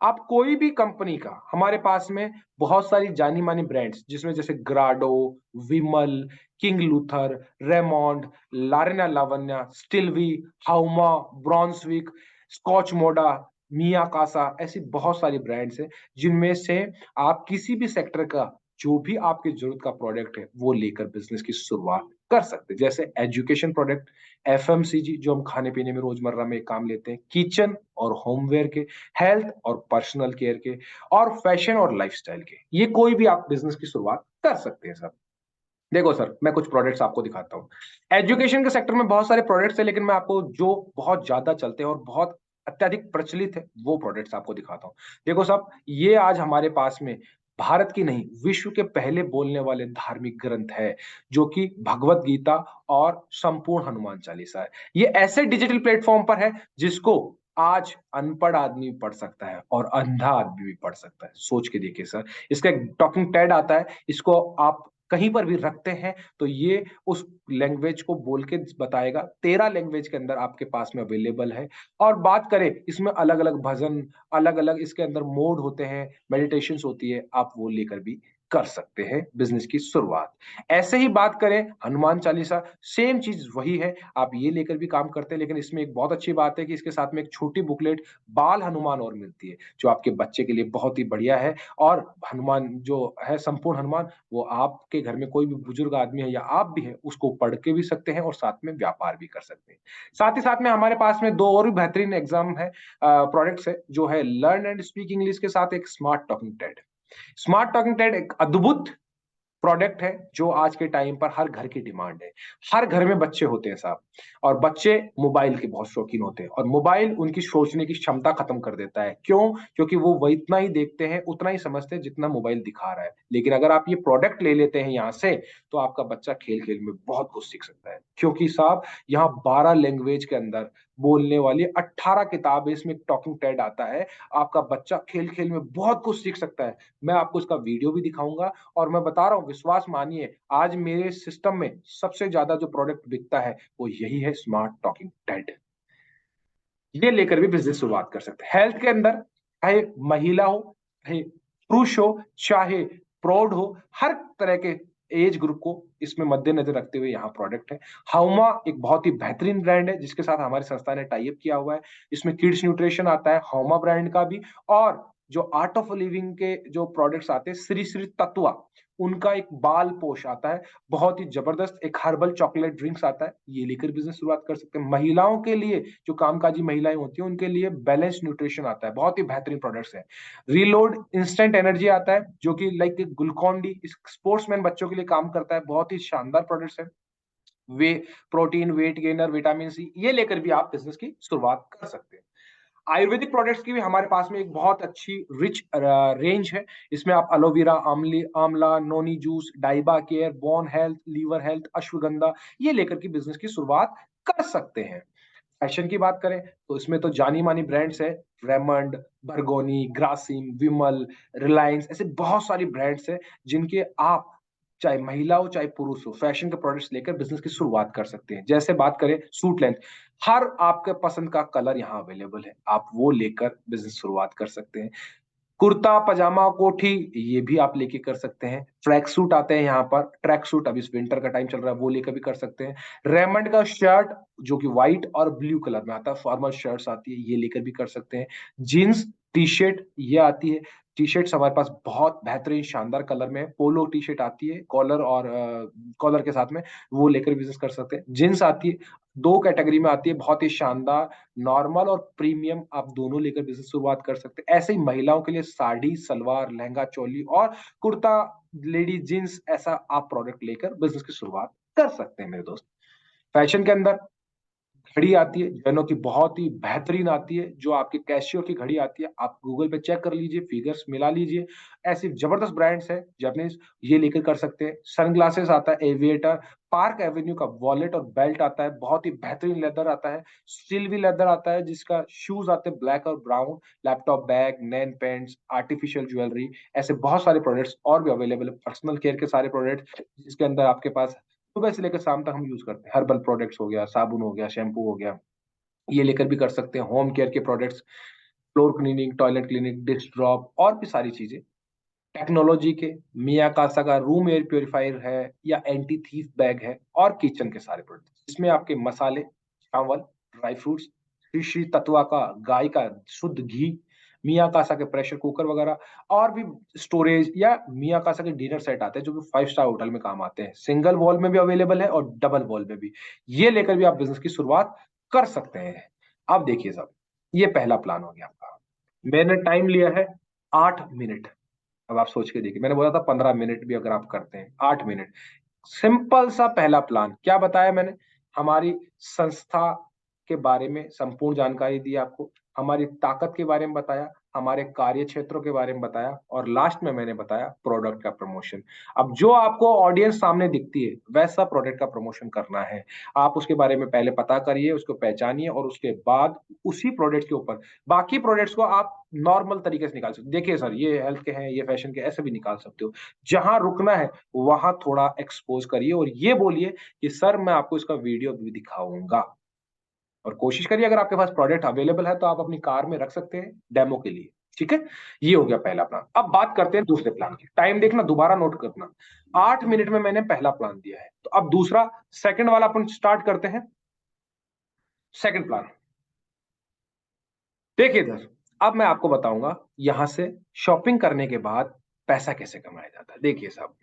आप कोई भी कंपनी का, हमारे पास में बहुत सारी जानी मानी ब्रांड्स, जिसमें जैसे ग्राडो, विमल, किंग लूथर, रेमोंड, लारेना लावण्या, स्टिलवी, हाउमा, ब्रॉन्सविक, स्कॉच मोडा, मिया कासा, ऐसी बहुत सारी ब्रांड्स हैं, जिनमें से आप किसी भी सेक्टर का जो भी आपकी जरूरत का प्रोडक्ट है वो लेकर बिजनेस की शुरुआत कर सकते हैं। जैसे एजुकेशन प्रोडक्ट, एफएमसीजी जो हम खाने पीने में रोजमर्रा में काम लेते हैं, किचन और होमवेयर के, हेल्थ और पर्सनल केयर के, और फैशन और लाइफस्टाइल के, ये कोई भी आप बिजनेस की शुरुआत कर सकते हैं सर। देखो सर, मैं कुछ प्रोडक्ट्स आपको दिखाता हूँ। एजुकेशन के सेक्टर में बहुत सारे प्रोडक्ट्स हैं, लेकिन मैं आपको जो बहुत ज्यादा चलते हैं और बहुत अत्यधिक प्रचलित है वो प्रोडक्ट्स आपको दिखाता हूँ। देखो साहब, ये आज हमारे पास में भारत की नहीं, विश्व के पहले बोलने वाले धार्मिक ग्रंथ है, जो कि भगवत गीता और संपूर्ण हनुमान चालीसा है। ये ऐसे डिजिटल प्लेटफॉर्म पर है जिसको आज अनपढ़ आदमी भी पढ़ सकता है और अंधा आदमी भी पढ़ सकता है। सोच के देखिए सर, इसका एक टॉकिंग टेड आता है, इसको आप कहीं पर भी रखते हैं तो ये उस लैंग्वेज को बोल के बताएगा। 13 लैंग्वेज के अंदर आपके पास में अवेलेबल है। और बात करें इसमें अलग अलग भजन, अलग अलग इसके अंदर मोड होते हैं, मेडिटेशंस होती है, आप वो लेकर भी कर सकते हैं बिजनेस की शुरुआत। ऐसे ही बात करें हनुमान चालीसा, सेम चीज वही है, आप ये लेकर भी काम करते हैं, लेकिन इसमें एक बहुत अच्छी बात है कि इसके साथ में एक छोटी बुकलेट बाल हनुमान और मिलती है, जो आपके बच्चे के लिए बहुत ही बढ़िया है। और हनुमान जो है, संपूर्ण हनुमान, वो आपके घर में कोई भी बुजुर्ग आदमी है या आप भी हैं, उसको पढ़ के भी सकते हैं और साथ में व्यापार भी कर सकते हैं। साथ ही साथ में हमारे पास में दो और भी बेहतरीन एग्जाम है, प्रोडक्ट्स है, जो है लर्न एंड स्पीक इंग्लिश के साथ एक smart talking Ted. Smart talking Ted एक अद्भुत प्रोडक्ट है जो आज के टाइम पर हर घर की डिमांड है। हर घर में बच्चे होते हैं साहब, और बच्चे मोबाइल के बहुत शौकीन होते हैं, और मोबाइल उनकी सोचने की क्षमता खत्म कर देता है। क्यों? क्योंकि वो इतना ही देखते हैं, उतना ही समझते हैं जितना मोबाइल दिखा रहा है। लेकिन अगर आप ये प्रोडक्ट ले लेते हैं यहाँ से, तो आपका बच्चा खेल खेल में बहुत कुछ सीख सकता है, क्योंकि साहब यहाँ 12 लैंग्वेज के अंदर बोलने वाली 18 किताबें, इसमें टॉकिंग टेड आता है। आपका बच्चा खेल खेल में बहुत कुछ सीख सकता है। मैं आपको इसका वीडियो भी दिखाऊंगा, और मैं बता रहा हूँ, विश्वास मानिए, आज मेरे सिस्टम में सबसे ज्यादा जो प्रोडक्ट बिकता है वो यही है, स्मार्ट टॉकिंग टेड। ये लेकर भी बिजनेस शुरुआत कर सकते हैं। हेल्थ के अंदर चाहे महिला हो, चाहे पुरुष हो, चाहे प्रौढ़ हो, हर तरह के एज ग्रुप को इसमें मद्देनजर रखते हुए यहाँ प्रोडक्ट है। हाउमा एक बहुत ही बेहतरीन ब्रांड है, जिसके साथ हमारी संस्था ने टाई अप किया हुआ है। इसमें किड्स न्यूट्रिशन आता है हाउमा ब्रांड का भी, और जो आर्ट ऑफ लिविंग के जो प्रोडक्ट्स आते हैं, श्री श्री तत्वा, उनका एक बाल पोष आता है, बहुत ही जबरदस्त। एक हर्बल चॉकलेट ड्रिंक्स आता है, ये लेकर बिजनेस शुरुआत कर सकते हैं। महिलाओं के लिए, जो कामकाजी महिलाएं होती हैं, उनके लिए बैलेंस न्यूट्रिशन आता है, बहुत ही बेहतरीन प्रोडक्ट्स है। रीलोड इंस्टेंट एनर्जी आता है, जो कि लाइक ग्लूकॉन डी, स्पोर्ट्समैन बच्चों के लिए काम करता है, बहुत ही शानदार प्रोडक्ट्स है। Whey protein, weight gainer, vitamin C, ये लेकर भी आप बिजनेस की शुरुआत कर सकते हैं। आयुर्वेदिक प्रोडक्ट्स की भी हमारे पास में एक बहुत अच्छी रिच रेंज है। इसमें आप एलोवेरा, आमला, नोनी जूस, डाइबा care, bone health, liver health, अश्वगंधा, ये लेकर के बिजनेस की शुरुआत कर सकते हैं। फैशन की बात करें तो इसमें तो जानी मानी ब्रांड्स है, रेमंड, बर्गोनी, ग्रासिम, विमल, रिलायंस, ऐसे बहुत सारी ब्रांड्स है, जिनके आप चाहे महिला हो चाहे पुरुष हो, फैशन के प्रोडक्ट्स लेकर बिजनेस की शुरुआत कर सकते हैं। जैसे बात करें सूट लेंथ, हर आपके पसंद का कलर यहाँ अवेलेबल है, आप वो लेकर बिजनेस शुरुआत कर सकते हैं। कुर्ता पजामा कोठी, ये भी आप लेके कर सकते हैं। ट्रैक सूट आते हैं यहाँ पर, ट्रैक सूट अभी इस विंटर का टाइम चल रहा है, वो लेकर भी कर सकते हैं। रेमंड का शर्ट, जो कि व्हाइट और ब्लू कलर में आता है, फॉर्मल शर्ट्स आती है, ये लेकर भी कर सकते हैं। जीन्स टी शर्ट ये आती है, टी शर्ट्स हमारे पास बहुत बेहतरीन शानदार कलर में है। पोलो टी शर्ट आती है कॉलर और कॉलर के साथ में, वो लेकर बिजनेस कर सकते हैं। जींस आती है, दो कैटेगरी में आती है, बहुत ही शानदार, नॉर्मल और प्रीमियम, आप दोनों लेकर बिजनेस शुरुआत कर सकते हैं। ऐसे ही महिलाओं के लिए साड़ी, सलवार, लहंगा, चोली और कुर्ता, लेडीज जींस, ऐसा आप प्रोडक्ट लेकर बिजनेस की शुरुआत कर सकते हैं मेरे दोस्त। फैशन के अंदर घड़ी आती है, जैनो की बहुत ही बेहतरीन आती है, जो आपकी कैशियो की घड़ी आती है, आप गूगल पे चेक कर लीजिए, फिगर्स मिला लीजिए, ऐसी जबरदस्त ब्रांड्स है जापानीज, ये लेकर कर सकते हैं। सनग्लासेस आता है एविएटर, पार्क एवेन्यू का वॉलेट और बेल्ट आता है, बहुत ही बेहतरीन लेदर आता है, सिल्वी लेदर आता है, जिसका शूज आते हैं ब्लैक और ब्राउन, लैपटॉप बैग, नैन पेंट्स, आर्टिफिशियल ज्वेलरी, ऐसे बहुत सारे प्रोडक्ट्स और भी अवेलेबल है। पर्सनल केयर के सारे प्रोडक्ट्स, जिसके अंदर आपके पास सुबह से लेकर शाम तक हम यूज करते हैं। हर्बल प्रोडक्ट्स हो गया, साबुन हो गया, शैम्पू हो गया, ये लेकर भी कर सकते हैं। होम केयर के products, floor cleaning, toilet cleaning, dish drop और भी सारी चीजें। टेक्नोलॉजी के मिया कासा का रूम एयर प्योरीफायर है, या एंटी थीफ बैग है, और किचन के सारे प्रोडक्ट्स, इसमें आपके मसाले, चावल, ड्राई फ्रूट्स, श्री श्री तत्वा का गाय का शुद्ध घी, मिया कासा के प्रेशर कुकर वगैरह, और भी स्टोरेज, या मिया कासा के डिनर सेट आते हैं, जो कि 5 स्टार होटल में काम आते हैं। सिंगल वॉल में भी अवेलेबल है और डबल वॉल में भी, ये लेकर भी आप बिजनेस की शुरुआत कर सकते हैं। अब देखिए साहब, ये पहला प्लान हो गया आपका। मैंने टाइम लिया है 8 मिनट। अब आप सोच के देखिए, मैंने बोला था 15 मिनट भी अगर आप करते हैं, 8 मिनट। सिंपल सा पहला प्लान क्या बताया मैंने, हमारी संस्था के बारे में संपूर्ण जानकारी दी आपको, हमारी ताकत के बारे में बताया, हमारे कार्य क्षेत्रों के बारे में बताया और लास्ट में मैंने बताया प्रोडक्ट का प्रमोशन। अब जो आपको ऑडियंस सामने दिखती है वैसा प्रोडक्ट का प्रमोशन करना है। आप उसके बारे में पहले पता करिए, उसको पहचानिए और उसके बाद उसी प्रोडक्ट के ऊपर बाकी प्रोडक्ट्स को आप नॉर्मल तरीके से निकाल सकते हो। देखिए सर, ये हेल्थ के हैं, ये फैशन के, ऐसे भी निकाल सकते हो। जहां रुकना है वहां थोड़ा एक्सपोज करिए और ये बोलिए कि सर मैं आपको इसका वीडियो भी दिखाऊंगा। और कोशिश करिए अगर आपके पास प्रोडक्ट अवेलेबल है तो आप अपनी कार में रख सकते हैं डेमो के लिए। ठीक है, ये हो गया पहला प्लान। अब बात करते हैं दूसरे प्लान की। टाइम देखना, दोबारा नोट करना, 8 मिनट में मैंने पहला प्लान दिया है। तो अब दूसरा, सेकंड वाला अपन स्टार्ट करते हैं। सेकंड प्लान देखिए सर, अब मैं आपको बताऊंगा यहां से शॉपिंग करने के बाद पैसा कैसे कमाया जाता है। देखिए साहब,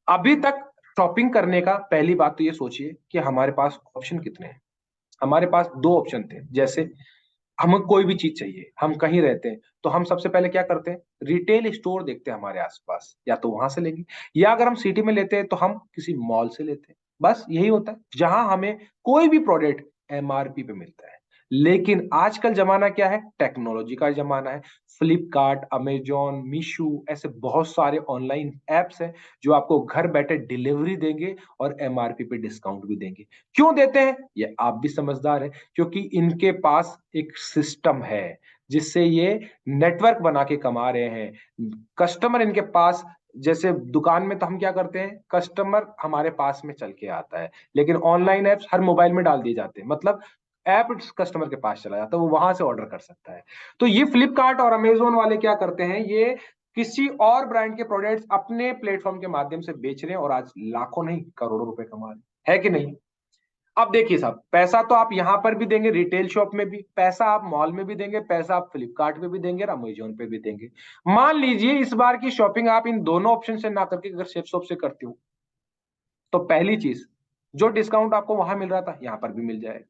अभी तक शॉपिंग करने का पहली बात तो ये सोचिए कि हमारे पास ऑप्शन कितने हैं। हमारे पास दो ऑप्शन थे। जैसे हमें कोई भी चीज चाहिए, हम कहीं रहते हैं तो हम सबसे पहले क्या करते हैं, रिटेल स्टोर देखते हैं हमारे आसपास, या तो वहां से लेंगे, या अगर हम सिटी में लेते हैं तो हम किसी मॉल से लेते हैं। बस यही होता है, जहां हमें कोई भी प्रोडक्ट एमआरपी पे मिलता है। लेकिन आजकल जमाना क्या है, टेक्नोलॉजी का जमाना है। फ्लिपकार्ट, अमेजॉन, मीशो, ऐसे बहुत सारे ऑनलाइन एप्स हैं जो आपको घर बैठे डिलीवरी देंगे और एमआरपी पे डिस्काउंट भी देंगे। क्यों देते हैं, ये आप भी समझदार हैं, क्योंकि इनके पास एक सिस्टम है जिससे ये नेटवर्क बना के कमा रहे हैं। कस्टमर इनके पास, जैसे दुकान में तो हम क्या करते हैं, कस्टमर हमारे पास में चल के आता है, लेकिन ऑनलाइन एप्स हर मोबाइल में डाल दिए जाते हैं। मतलब ऐप कस्टमर के पास चला जाता है, वो वहां से ऑर्डर कर सकता है। तो ये फ्लिपकार्ट और अमेजोन वाले क्या करते हैं, ये किसी और ब्रांड के प्रोडक्ट्स अपने प्लेटफॉर्म के माध्यम से बेच रहे हैं और आज लाखों नहीं करोड़ों रुपए कमा रहे हैं, है कि नहीं। अब देखिए साहब, पैसा तो आप यहां पर भी देंगे, रिटेल शॉप में भी पैसा, आप मॉल में भी देंगे पैसा, आप फ्लिपकार्ट पे भी देंगे और अमेजोन पे भी देंगे। मान लीजिए इस बार की शॉपिंग आप इन दोनों ऑप्शन से ना करके अगर सेफ शॉप से करते हो, तो पहली चीज, जो डिस्काउंट आपको वहां मिल रहा था यहां पर भी मिल जाएगा।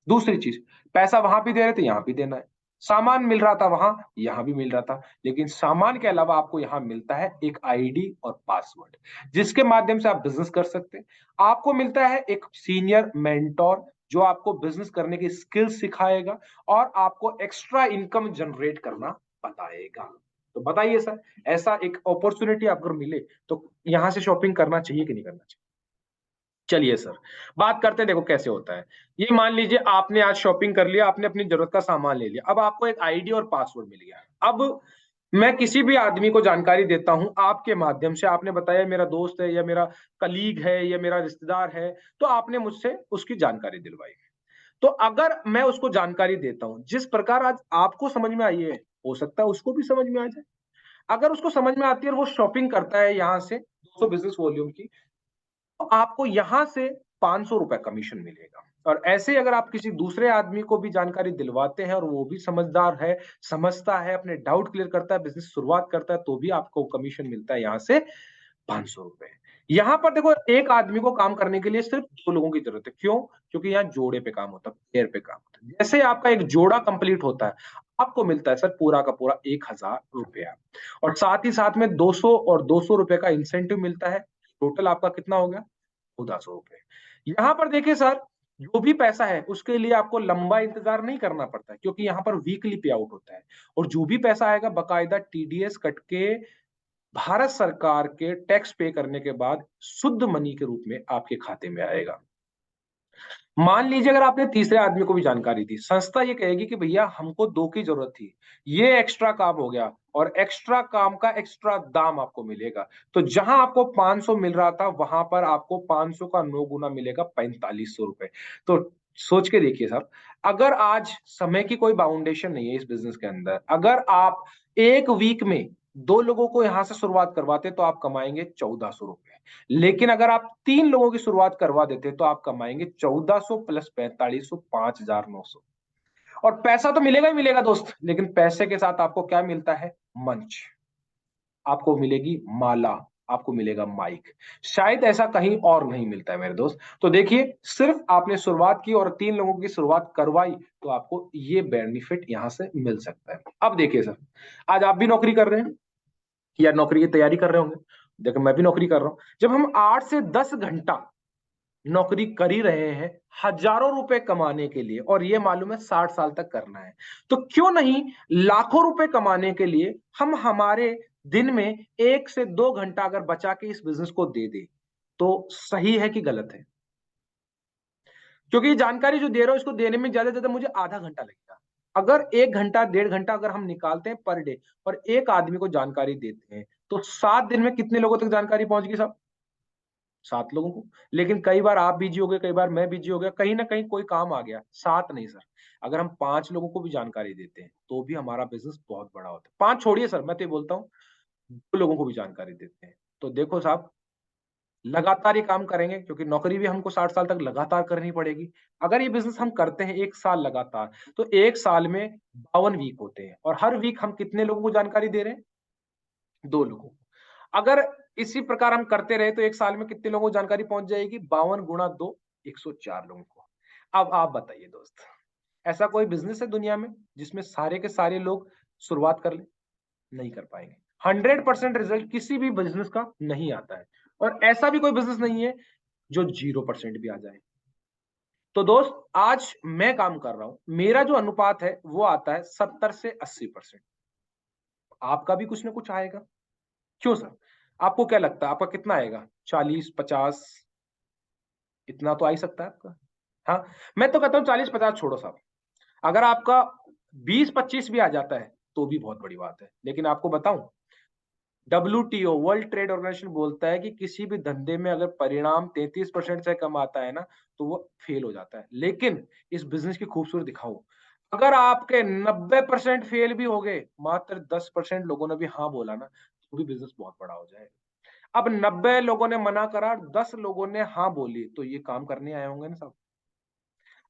दूसरी चीज, पैसा वहां भी दे रहे थे, यहां भी देना है। सामान मिल रहा था वहां, यहां भी मिल रहा था, लेकिन सामान के अलावा आपको यहां मिलता है एक आईडी और पासवर्ड, जिसके माध्यम से आप बिजनेस कर सकते हैं। आपको मिलता है एक सीनियर मेंटोर जो आपको बिजनेस करने की स्किल्स सिखाएगा और आपको एक्स्ट्रा इनकम जनरेट करना बताएगा। तो बताइए सर, ऐसा एक अपॉर्चुनिटी अगर मिले तो यहां से शॉपिंग करना चाहिए कि नहीं करना चाहिए। चलिए सर, बात करते हैं, देखो कैसे होता है। ये मान लीजिए आपने आज शॉपिंग कर लिया, आपने अपनी जरूरत का सामान ले लिया, अब आपको एक आईडी और पासवर्ड मिल गया। अब मैं किसी भी आदमी को जानकारी देता हूं आपके माध्यम से, आपने बताया मेरा दोस्त है या मेरा कलीग है या मेरा रिश्तेदार है, तो आपने मुझसे उसकी जानकारी दिलवाई। तो अगर मैं उसको जानकारी देता हूं जिस प्रकार आज आपको समझ में आई है, हो सकता है उसको भी समझ में आ जाए। अगर उसको समझ में आती है और वो शॉपिंग करता है यहां से 200 बिजनेस वॉल्यूम की, तो आपको यहां से 500 रुपए कमीशन मिलेगा। और ऐसे ही अगर आप किसी दूसरे आदमी को भी जानकारी दिलवाते हैं और वो भी समझदार है, समझता है, अपने डाउट क्लियर करता है, बिजनेस शुरुआत करता है, तो भी आपको कमीशन मिलता है यहां से 500 रुपए। यहां पर देखो, एक आदमी को काम करने के लिए सिर्फ दो लोगों की जरूरत है। क्यों? क्योंकि यहाँ जोड़े पे काम होता है, पेयर पे काम होता है। जैसे आपका एक जोड़ा कंप्लीट होता है, आपको मिलता है सर पूरा का पूरा 1,000 रुपया, और साथ ही साथ में 200 और 200 रुपए का इंसेंटिव मिलता है। टोटल आपका कितना हो गया, 1400 रुपए। यहां पर देखिए सर, जो भी पैसा है उसके लिए आपको लंबा इंतजार नहीं करना पड़ता है, क्योंकि यहाँ पर वीकली पे आउट होता है। और जो भी पैसा आएगा बकायदा टीडीएस कट के भारत सरकार के टैक्स पे करने के बाद शुद्ध मनी के रूप में आपके खाते में आएगा। मान लीजिए अगर आपने तीसरे आदमी को भी जानकारी दी, संस्था ये कहेगी कि भैया हमको दो की जरूरत थी, ये एक्स्ट्रा काम हो गया और एक्स्ट्रा काम का एक्स्ट्रा दाम आपको मिलेगा। तो जहां आपको 500 मिल रहा था वहां पर आपको 500 का 9 गुना मिलेगा, 4500 रुपए। तो सोच के देखिए साहब, अगर आज समय की कोई बाउंडेशन नहीं है इस बिजनेस के अंदर, अगर आप एक वीक में दो लोगों को यहां से शुरुआत करवाते तो आप कमाएंगे 1400 रुपए। लेकिन अगर आप तीन लोगों की शुरुआत करवा देते तो आप कमाएंगे 1400 प्लस 4500, 5,900। और पैसा तो मिलेगा ही मिलेगा दोस्त, लेकिन पैसे के साथ आपको क्या मिलता है, मंच, आपको मिलेगी माला, आपको मिलेगा माइक। शायद ऐसा कहीं और नहीं मिलता है मेरे दोस्त। तो देखिए, सिर्फ आपने शुरुआत की और तीन लोगों की शुरुआत करवाई तो आपको ये बेनिफिट यहां से मिल सकता है। अब देखिए सर, आज आप भी नौकरी कर रहे हैं या नौकरी की तैयारी कर रहे होंगे। देखो मैं भी नौकरी कर रहा हूं। जब हम 8 से 10 घंटा नौकरी कर ही रहे हैं हजारों रुपए कमाने के लिए और ये मालूम है 60 साल तक करना है। तो क्यों नहीं लाखों रुपए कमाने के लिए हम हमारे दिन में 1 से 2 घंटा अगर बचा के इस बिज़नेस को दे दें, तो सही है कि गलत है? क्योंकि ये जानकारी जो दे रहा हूँ इसको देने में ज़्यादा से ज़्यादा मुझे आधा घंटा लगेगा। अगर 1 घंटा, डेढ़ घंटा अगर हम निकालते हैं पर डे और एक आदमी को जानकारी देते हैं, तो 7 दिन में कितने लोगों तक जानकारी पहुँच गई साहब? 7 लोगों को। लेकिन कई बार आप बिज़ी हो गए, कई बार मैं बिज़ी हो गया, कहीं न कहीं कोई काम आ गया। 7 नहीं सर, अगर हम 5 लोगों को भी जानकारी देते हैं, तो भी हमारा बिज़नेस बहुत बड़ा होता है। 5 छोड़िए सर, मैं तो ये बोलता हूँ 2 लोगों को भी जानकारी देते हैं। तो देखो साहब, लगातार ये काम करेंगे क्योंकि नौकरी भी हमको 60 साल तक लगातार करनी पड़ेगी। अगर ये बिज़नेस हम करते हैं 1 साल लगातार, तो 1 साल में 52 वीक होते हैं और हर वीक हम कितने लोगों को जानकारी दे रहे हैं? 2 लोगों को। अगर इसी प्रकार हम करते रहे तो 1 साल में कितने लोगों को जानकारी पहुँच जाएगी? 52 गुणा 2 104 लोगों को। अब आप बताइए दोस्त, ऐसा कोई बिज़नेस है दुनिया में जिसमें सारे के सारे लोग शुरुआत कर लें? नहीं कर पाएँगे। 100% रिज़ल्ट किसी भी बिज़नेस का नहीं आता है और ऐसा भी कोई बिज़नेस नहीं है जो 0% भी आ जाए। तो दोस्त आज मैं काम कर रहा हूँ, मेरा जो अनुपात है वो आता है 70 से 80%। आपका भी कुछ ना कुछ आएगा। क्यों सर? आपको क्या लगता है आपका कितना आएगा? 40, 50 इतना तो आ ही सकता है आपका। हाँ, मैं तो कहता हूँ 40-50 छोड़ो साहब। अगर आपका 20-25 भी आ जाता है, तो भी बहुत बड़ी बात है। लेकिन आपको बताऊँ डब्ल्यूटीओ वर्ल्ड ट्रेड ऑर्गेनाइजेशन बोलता है कि किसी भी धंधे में अगर परिणाम 33% से कम आता है ना, तो वो फेल हो जाता है। लेकिन इस बिज़नेस की खूबसूरती दिखाऊँ, अगर आपके 90% फेल भी हो गए, मात्र 10% लोगों ने भी हाँ बोला ना, तो भी बिज़नेस बहुत बड़ा हो जाएगा। अब 90 लोगों ने मना करा, 10 लोगों ने हाँ बोली, तो ये काम करने आए होंगे ना साहब।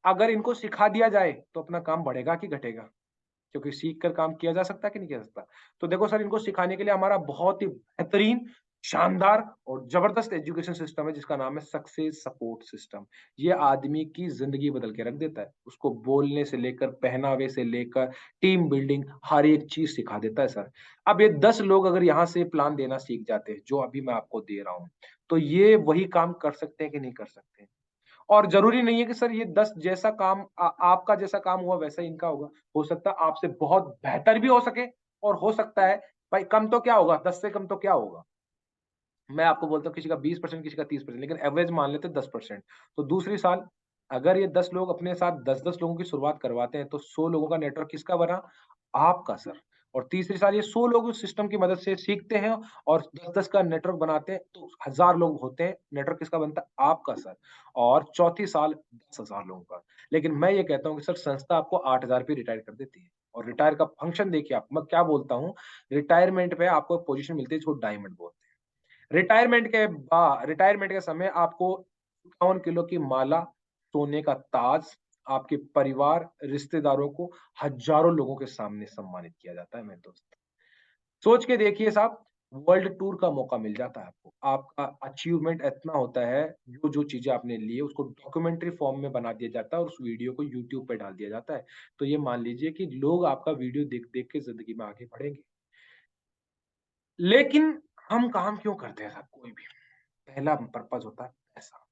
अगर इनको सिखा दिया जाए, तो अपना काम बढ़ेगा कि घटेगा? क्योंकि सीख कर काम किया जा सकता है कि नहीं किया जा सकता? तो देखो सर इनको सिखाने के लिए हमारा बहुत ही बेहतरीन, शानदार और ज़बरदस्त एजुकेशन सिस्टम है जिसका नाम है सक्सेस सपोर्ट सिस्टम। ये आदमी की ज़िंदगी बदल के रख देता है। उसको बोलने से लेकर, पहनावे से लेकर, टीम बिल्डिंग हर एक चीज़ सिखा देता है सर। अब ये 10 लोग अगर यहाँ से प्लान देना सीख जाते हैं, जो अभी मैं आपको दे रहा हूँ, तो ये वही काम कर सकते हैं कि नहीं कर सकते? और ज़रूरी नहीं है कि सर ये 10 जैसा काम आपका जैसा काम हुआ वैसा ही इनका होगा। हो सकता है आपसे बहुत बेहतर भी हो सके और हो सकता है भाई कम तो क्या होगा 10 से कम तो क्या होगा? मैं आपको बोलता हूँ किसी का 20% किसी का 30% लेकिन एवरेज मान लेते हैं 10%। तो दूसरी साल अगर ये 10 लोग अपने साथ 10-10 लोगों की शुरुआत करवाते हैं तो 100 लोगों का नेटवर्क किसका बना? आपका सर। और तीसरी साल ये 100 लोग उस सिस्टम की मदद से सीखते हैं और 10-10 का नेटवर्क बनाते हैं तो 1000 लोग होते हैं, नेटवर्क किसका बनता है? आपका सर। और चौथी साल 10,000 लोगों का। लेकिन मैं ये कहता हूँ कि सर संस्था आपको 8,000 पे रिटायर कर देती है और रिटायर का फंक्शन देखिए आप मैं क्या बोलता हूँ, रिटायरमेंट पे आपको एक पोज़ीशन मिलती है जिसको डायमंड बोलते हैं। रिटायरमेंट के समय आपको 51 किलो की माला, सोने का ताज, आपके परिवार, रिश्तेदारों को हज़ारों लोगों के सामने सम्मानित किया जाता है मेरे दोस्त। सोच के देखिए साहब, वर्ल्ड टूर का मौका मिल जाता है आपको। आपका अचीवमेंट इतना होता है, जो-जो चीज़ें आपने ली है उसको डॉक्यूमेंट्री फॉर्म में बना दिया जाता है और उस वीडियो को यूट्यूब पे डाल दिया जाता है। तो ये मान लीजिए कि लोग आपका वीडियो देख-देख के ज़िंदगी में आगे बढ़ेंगे। लेकिन हम काम क्यों करते हैं साहब कोई भी? पहला पर्पज़ होता है पैसा।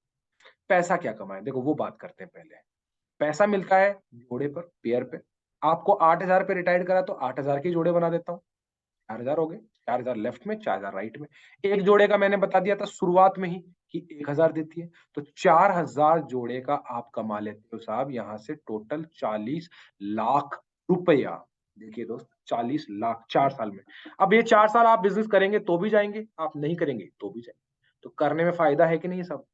पैसा क्या कमाएँ? देखो वो बात करते हैं पहले। पैसा मिलता है जोड़े पर, पेयर पे। आपको 8,000 पे रिटायर्ड करा तो 8,000 के जोड़े बना देता हूँ। 4,000 हो गए, 4,000 लेफ्ट में, 4,000 राइट में। एक जोड़े का मैंने बता दिया था शुरुआत में ही कि 1,000 देती है, तो 4,000 जोड़े का आप कमा लेते हो साहब यहाँ से टोटल 40 लाख रुपया। देखिए दोस्त 40 लाख 4 साल में। अब ये 4 साल आप बिज़नेस करेंगे तो भी जाएँगे, आप नहीं करेंगे तो भी जाएँगे। तो करने में फ़ायदा है कि नहीं साहब?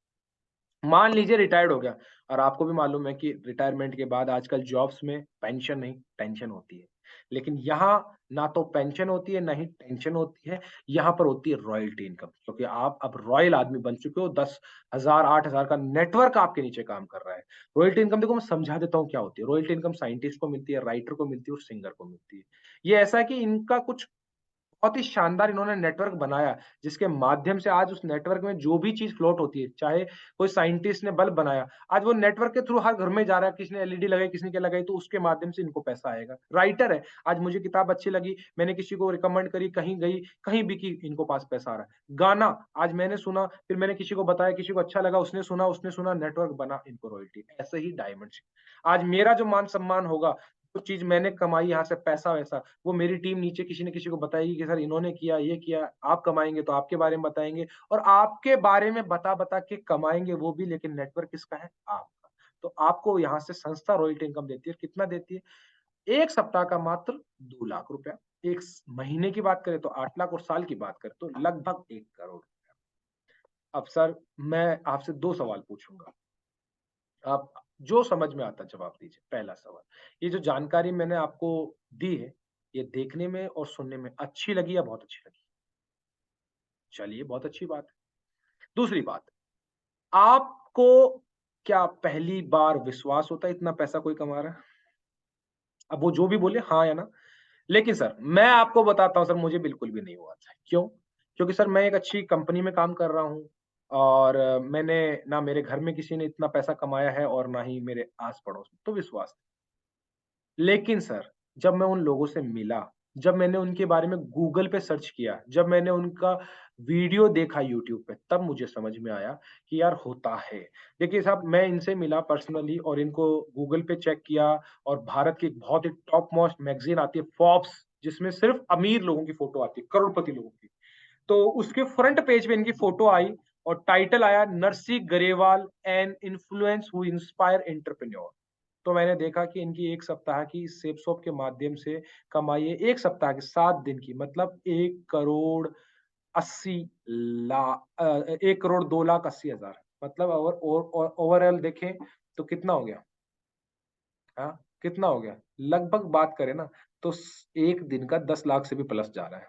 मान लीजिए रिटायर्ड हो गया और आपको भी मालूम है कि रिटायरमेंट के बाद आजकल जॉब्स में पेंशन नहीं, टेंशन होती है। लेकिन यहाँ ना तो पेंशन होती है, ना ही टेंशन होती है, यहाँ पर होती है रॉयल्टी इनकम क्योंकि आप अब रॉयल आदमी बन चुके हो, 10,000 8,000 का नेटवर्क आपके नीचे काम कर रहा है। रॉयल्टी इनकम देखो मैं समझा देता हूँ क्या होती है। रॉयल्टी इनकम साइंटिस्ट को मिलती है, राइटर को मिलती है और सिंगर को मिलती है। ये ऐसा है कि इनका कुछ बहुत ही शानदार इन्होंने नेटवर्क बनाया, जिसके माध्यम से आज उस नेटवर्क में जो भी चीज़ फ्लोट होती है, चाहे कोई साइंटिस्ट ने बल्ब बनाया, आज वो नेटवर्क के थ्रू हर घर में जा रहा है, किसी ने एलईडी लगाई, किसी ने क्या लगाई, तो उसके माध्यम से इनको पैसा आएगा। राइटर है, आज मुझे किताब अच्छी लगी, मैंने किसी को रिकमेंड करी, कहीं गई, कहीं बिकी, इनको पास पैसा आ रहा है। गाना, आज मैंने सुना, फिर मैंने किसी को बताया, किसी को अच्छा लगा, उसने सुना, नेटवर्क बना, इनको रॉयल्टी। ऐसे ही डायमंड्स। आज मेरा जो मान-सम्मान होगा, जो चीज़ मैंने कमाई यहाँ से पैसा-वैसा, वो मेरी टीम नीचे किसी न किसी को बताएगी कि सर इन्होंने किया, ये किया, आप कमाएँगे तो आपके बारे में बताएँगे और आपके बारे में बता-बता के कमाएँगे वो भी, लेकिन नेटवर्क किसका है? आपका। तो आपको यहाँ से संस्था रॉयल्टी इनकम देती है, कितना देती है? 1 सप्ताह का मात्र 2 लाख रुपया, 1 महीने की बात करें तो 8 लाख और साल की बात करें तो लगभग 1 करोड़। अब सर मैं आपसे 2 सवाल पूछूँगा, आप जो समझ में आता है जवाब दीजिए। पहला सवाल, ये जो जानकारी मैंने आपको दी है, ये देखने में और सुनने में अच्छी लगी या बहुत अच्छी लगी? चलिए बहुत अच्छी बात है। दूसरी बात, आपको क्या पहली बार विश्वास होता है इतना पैसा कोई कमा रहा है? अब वो जो भी बोले हाँ या ना? लेकिन सर मैं आपको बताता हूँ सर, मुझे बिल्कुल भी नहीं हुआ था। क्यों? क्योंकि सर मैं एक अच्छी कंपनी में काम कर रहा हूँ और मैंने ना मेरे घर में किसी ने इतना पैसा कमाया है और ना ही मेरे आस-पड़ोस में, तो विश्वास। लेकिन सर, जब मैं उन लोगों से मिला, जब मैंने उनके बारे में गूगल पे सर्च किया, जब मैंने उनका वीडियो देखा यूट्यूब पे, तब मुझे समझ में आया कि यार होता है। देखिए साहब, मैं इनसे मिला पर्सनली और इनको गूगल पे चेक किया और भारत की एक बहुत ही टॉप मोस्ट मैगज़ीन आती है फोर्ब्स, जिसमें सिर्फ़ अमीर लोगों की फ़ोटो आती है, करोड़पति लोगों की। तो उसके फ्रंट पेज पे इनकी फ़ोटो आई और टाइटल आया Narsi Grewal an influence who inspire entrepreneur. तो मैंने देखा कि इनकी 1 सप्ताह की सेप शॉप के माध्यम से कमाई है, 1 सप्ताह की 7 दिन की मतलब 1 करोड़ 80 ला 1 करोड़ 2 लाख 80 हज़ार मतलब ओवरऑल देखें तो कितना हो गया? हाँ, कितना हो गया? लगभग बात करें ना तो 1 दिन का 10 लाख से भी प्लस जा रहा है।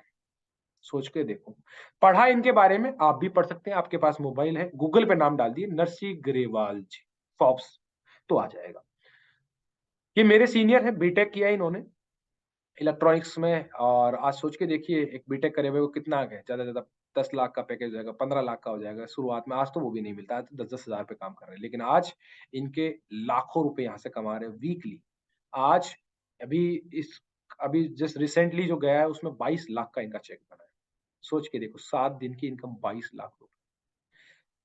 सोच के देखो। पढ़ा इनके बारे में, आप भी पढ़ सकते हैं, आपके पास मोबाइल है, गूगल पे नाम डाल दिए नरसी ग्रेवाल जी, फॉर्ब्स तो आ जाएगा। ये मेरे सीनियर हैं, बीटेक किया है इन्होंने इलेक्ट्रॉनिक्स में और आज सोच के देखिए एक बीटेक करे हुए को कितना आ गया, ज़्यादा से ज़्यादा 10 लाख का पैकेज हो जाएगा, 15 लाख का हो जाएगा शुरुआत में, आज तो वो भी नहीं मिलता, आज तो 10-10 हज़ार पे काम कर रहे हैं। लेकिन आज इनके लाखों रुपए यहाँ से कमा रहे हैं वीकली। आज अभी इस अभी जस्ट रिसेंटली जो गया है उसमें 22 लाख का इनका चेक बना है। सोच के देखो 7 दिन की इनकम 22 लाख रुपए।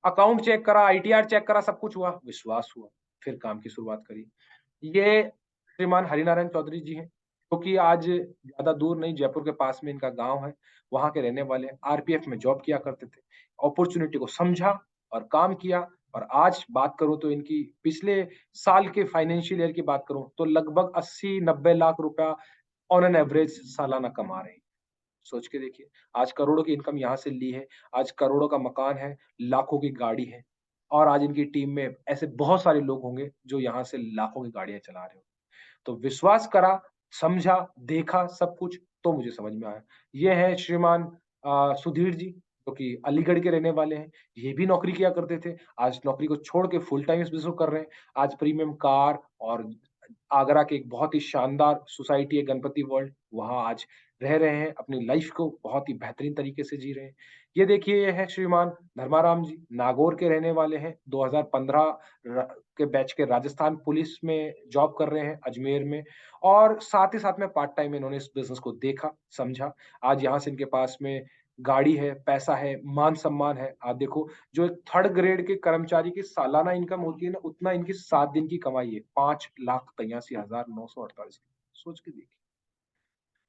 अकाउंट चेक करा, आईटीआर चेक करा, सब कुछ हुआ, विश्वास हुआ, फिर काम की शुरुआत करी। ये श्रीमान हरिनारायण चौधरी जी हैं, जो कि आज ज़्यादा दूर नहीं जयपुर के पास में इनका गाँव है, वहाँ के रहने वाले हैं, आरपीएफ में जॉब किया करते थे। अपॉर्च्युनिटी को समझा और काम किया और आज बात करूँ तो इनकी पिछले साल के फाइनेंशियल ईयर की बात करूँ तो लगभग 80-90 लाख रुपया ऑन एन एवरेज सालाना कमा रहे हैं। सोच के देखिए, आज करोड़ों की इनकम यहाँ से ली है, आज करोड़ों का मकान है, लाखों की गाड़ी है और आज इनकी टीम में ऐसे बहुत सारे लोग होंगे जो यहाँ से लाखों की गाड़ियाँ चला रहे होंगे। तो विश्वास करा, समझा, देखा सब कुछ तो मुझे समझ में आया। ये हैं श्रीमान सुधीर जी, जो कि अलीगढ़ के रहने वाले हैं। ये भी नौकरी किया करते थे, आज नौकरी को छोड़ के फुल टाइम इस बिज़नेस को कर रहे हैं। आज प्रीमियम कार और आगरा की एक बहुत ही शानदार सोसाइटी है गणपति वर्ल्ड, वहाँ आज रह रहे हैं, अपनी लाइफ़ को बहुत ही बेहतरीन तरीके से जी रहे हैं। ये देखिए ये हैं श्रीमान धर्माराम जी, नागौर के रहने वाले हैं, 2015 र के बैच के राजस्थान पुलिस में जॉब कर रहे हैं अजमेर में और साथ ही साथ में पार्ट टाइम इन्होंने इस बिज़नेस को देखा, समझा। आज यहाँ से इनके पास में गाड़ी है, पैसा है, मान-सम्मान है। आप देखो जो एक थर्ड ग्रेड के कर्मचारी की सालाना इनकम होती है ना, उतना इनकी 7 दिन की कमाई है, 5,83,948 सोच के देखिए।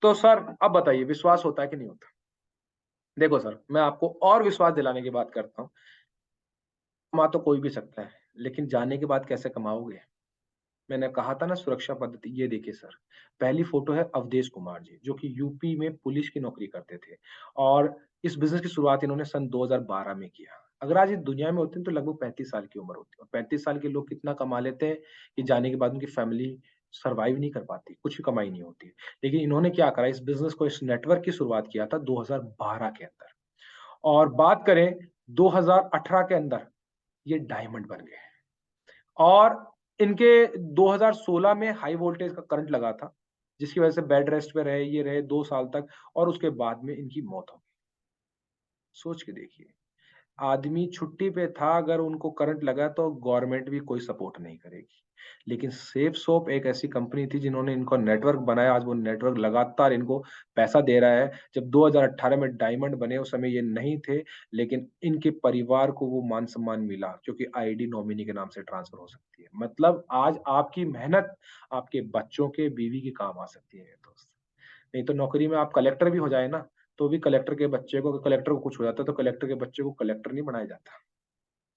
तो सर अब बताइए विश्वास होता है कि नहीं होता? देखो सर, मैं आपको और विश्वास दिलाने की बात करता हूँ, कमा तो कोई भी सकता है, लेकिन जाने के बाद कैसे कमाओगे? मैंने कहा था ना सुरक्षा पद्धति, ये देखिए सर, पहली फ़ोटो है अवधेश कुमार जी, जो कि यूपी में पुलिस की नौकरी करते थे और इस बिज़नेस की शुरुआत इन्होंने सन 2012 में किया। अगर आज इस दुनिया में होते तो लगभग 35 साल की उम्र होती और 35 साल के लोग कितना कमा लेते हैं कि जाने के बाद उनकी फैमिली सर्वाइव नहीं कर पाती, कुछ भी कमाई नहीं होती। लेकिन इन्होंने क्या करा इस बिज़नेस को, इस नेटवर्क की शुरुआत किया था 2012 के अंदर और बात करें 2018 के अंदर ये डायमंड बन गए। और इनके 2016 में हाई वोल्टेज का करंट लगा था जिसकी वजह से बेड रेस्ट पे रहे, ये रहे 2 साल तक और उसके बाद में इनकी मौत हो गई। सोच के देखिए। आदमी छुट्टी पे था, अगर उनको करंट लगा तो गवर्नमेंट भी कोई सपोर्ट नहीं करेगी। लेकिन सेफसोप एक ऐसी कंपनी थी जिन्होंने इनको नेटवर्क बनाया, आज वो नेटवर्क लगातार इनको पैसा दे रहा है। जब 2018 में डायमंड बने उस समय ये नहीं थे, लेकिन इनके परिवार को वो मान-सम्मान मिला क्योंकि आईडी नॉमिनी के नाम से ट्रांसफर हो सकती है। मतलब आज आपकी मेहनत आपके बच्चों के, बीवी के काम आ सकती है दोस्त। नहीं तो नौकरी में आप कलेक्टर भी हो जाए ना, तो भी कलेक्टर के बच्चे को, अगर कलेक्टर को कुछ हो जाता है तो कलेक्टर के बच्चे को कलेक्टर नहीं बनाया जाता।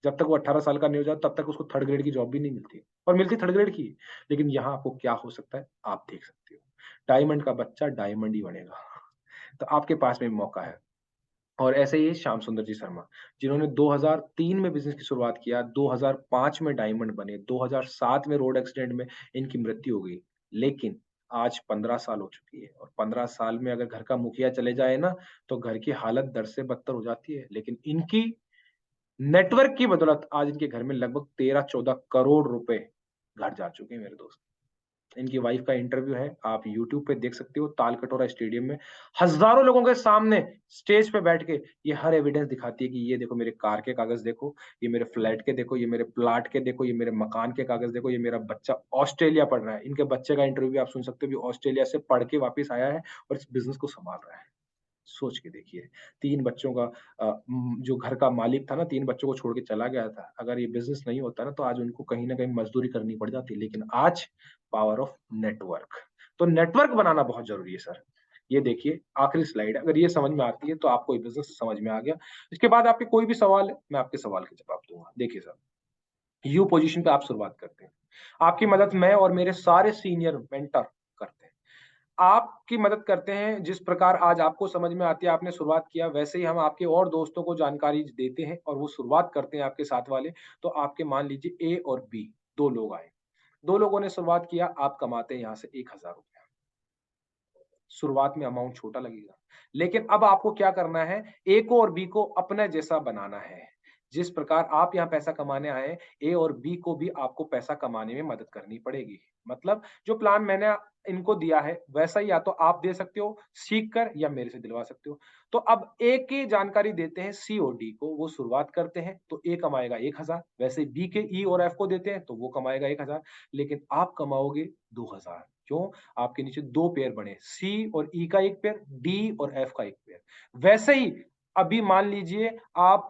जब तक वो 18 साल का नहीं हो जाता तब तक उसको थर्ड ग्रेड की जॉब भी नहीं मिलती और मिलती थर्ड ग्रेड की। लेकिन यहाँ आपको क्या हो सकता है, आप देख सकते हो। डायमंड का बच्चा डायमंड ही बनेगा। तो आपके पास में भी मौका है। और ऐसे ही श्याम सुंदर जी शर्मा, जिन्होंने 2003 में बिज़नेस की शुरुआत किया, 2005 में डायमंड बने, 2007 में रोड एक्सीडेंट में इनकी मृत्यु हो गई। लेकिन आज 15 साल हो चुकी है और 15 साल में अगर घर का मुखिया चले जाए ना, तो घर की हालत दर से बदतर हो जाती है। लेकिन इनकी नेटवर्क की बदौलत आज इनके घर में लगभग 13-14 करोड़ रुपए घर जा चुके हैं मेरे दोस्त। इनकी वाइफ का इंटरव्यू है, आप यूट्यूब पे देख सकते हो, तालकटोरा स्टेडियम में हज़ारों लोगों के सामने स्टेज पे बैठ के ये हर एविडेंस दिखाती है कि ये देखो मेरे कार के कागज़ देखो, ये मेरे फ्लैट के देखो, ये मेरे प्लॉट के देखो, ये मेरे मकान के कागज़ देखो, ये मेरा बच्चा ऑस्ट्रेलिया पढ़ रहा है। इनके बच्चे का इंटरव्यू भी आप सुन सकते हो कि ऑस्ट्रेलिया से पढ़ के वापस आया है और इस बिज़नेस को सँभाल रहा है। सोच के देखिए, 3 बच्चों का जो घर का मालिक था ना, 3 बच्चों को छोड़ के चला गया था। अगर ये बिज़नेस नहीं होता ना, तो आज उनको कहीं न कहीं मज़दूरी करनी पड़ जाती। लेकिन आज पावर ऑफ नेटवर्क। तो नेटवर्क बनाना बहुत ज़रूरी है सर। ये देखिए आखिरी स्लाइड है, अगर ये समझ में आती है तो आपको ये बिज़नेस समझ में आ गया। इसके बाद आपके कोई भी सवाल है, मैं आपके सवाल के जवाब दूँगा। देखिए सर, यू पोज़ीशन पे आप शुरुआत करते हैं। आपकी मदद मैं और मेरे सारे सीनियर मेंटर करते हैं। आपकी मदद करते हैं, जिस प्रकार आज आपको समझ में आती है, आपने शुरुआत किया, वैसे ही हम आपके और दोस्तों को जानकारी देते हैं और वो शुरुआत करते हैं आपके साथ वाले। तो आपके मान लीजिए ए और बी 2 लोग आए। 2 लोगों ने शुरुआत किया, आप कमाते हैं यहाँ से ₹1000। शुरुआत में अमाउंट छोटा लगेगा। लेकिन अब आपको क्या करना है, ए को और बी को अपने जैसा बनाना है। जिस प्रकार आप यहाँ पैसा कमाने आए हैं, ए और बी को भी आपको पैसा कमाने में मदद करनी पड़ेगी। मतलब जो प्लान मैंने इनको दिया है, वैसा ही या तो आप दे सकते हो सीख कर या मेरे से दिलवा सकते हो। तो अब ए की जानकारी देते हैं सी और डी को, वो शुरुआत करते हैं, तो ए कमाएगा 1000, वैसे बी के ई और एफ को देते हैं, तो वो कमाएगा 1000, लेकिन आप कमाओगे 2000। क्यों? आपके नीचे 2 पेयर बने, सी और ई का 1 पेयर, डी और एफ का 1 पेयर। वैसे ही अभी मान लीजिए आप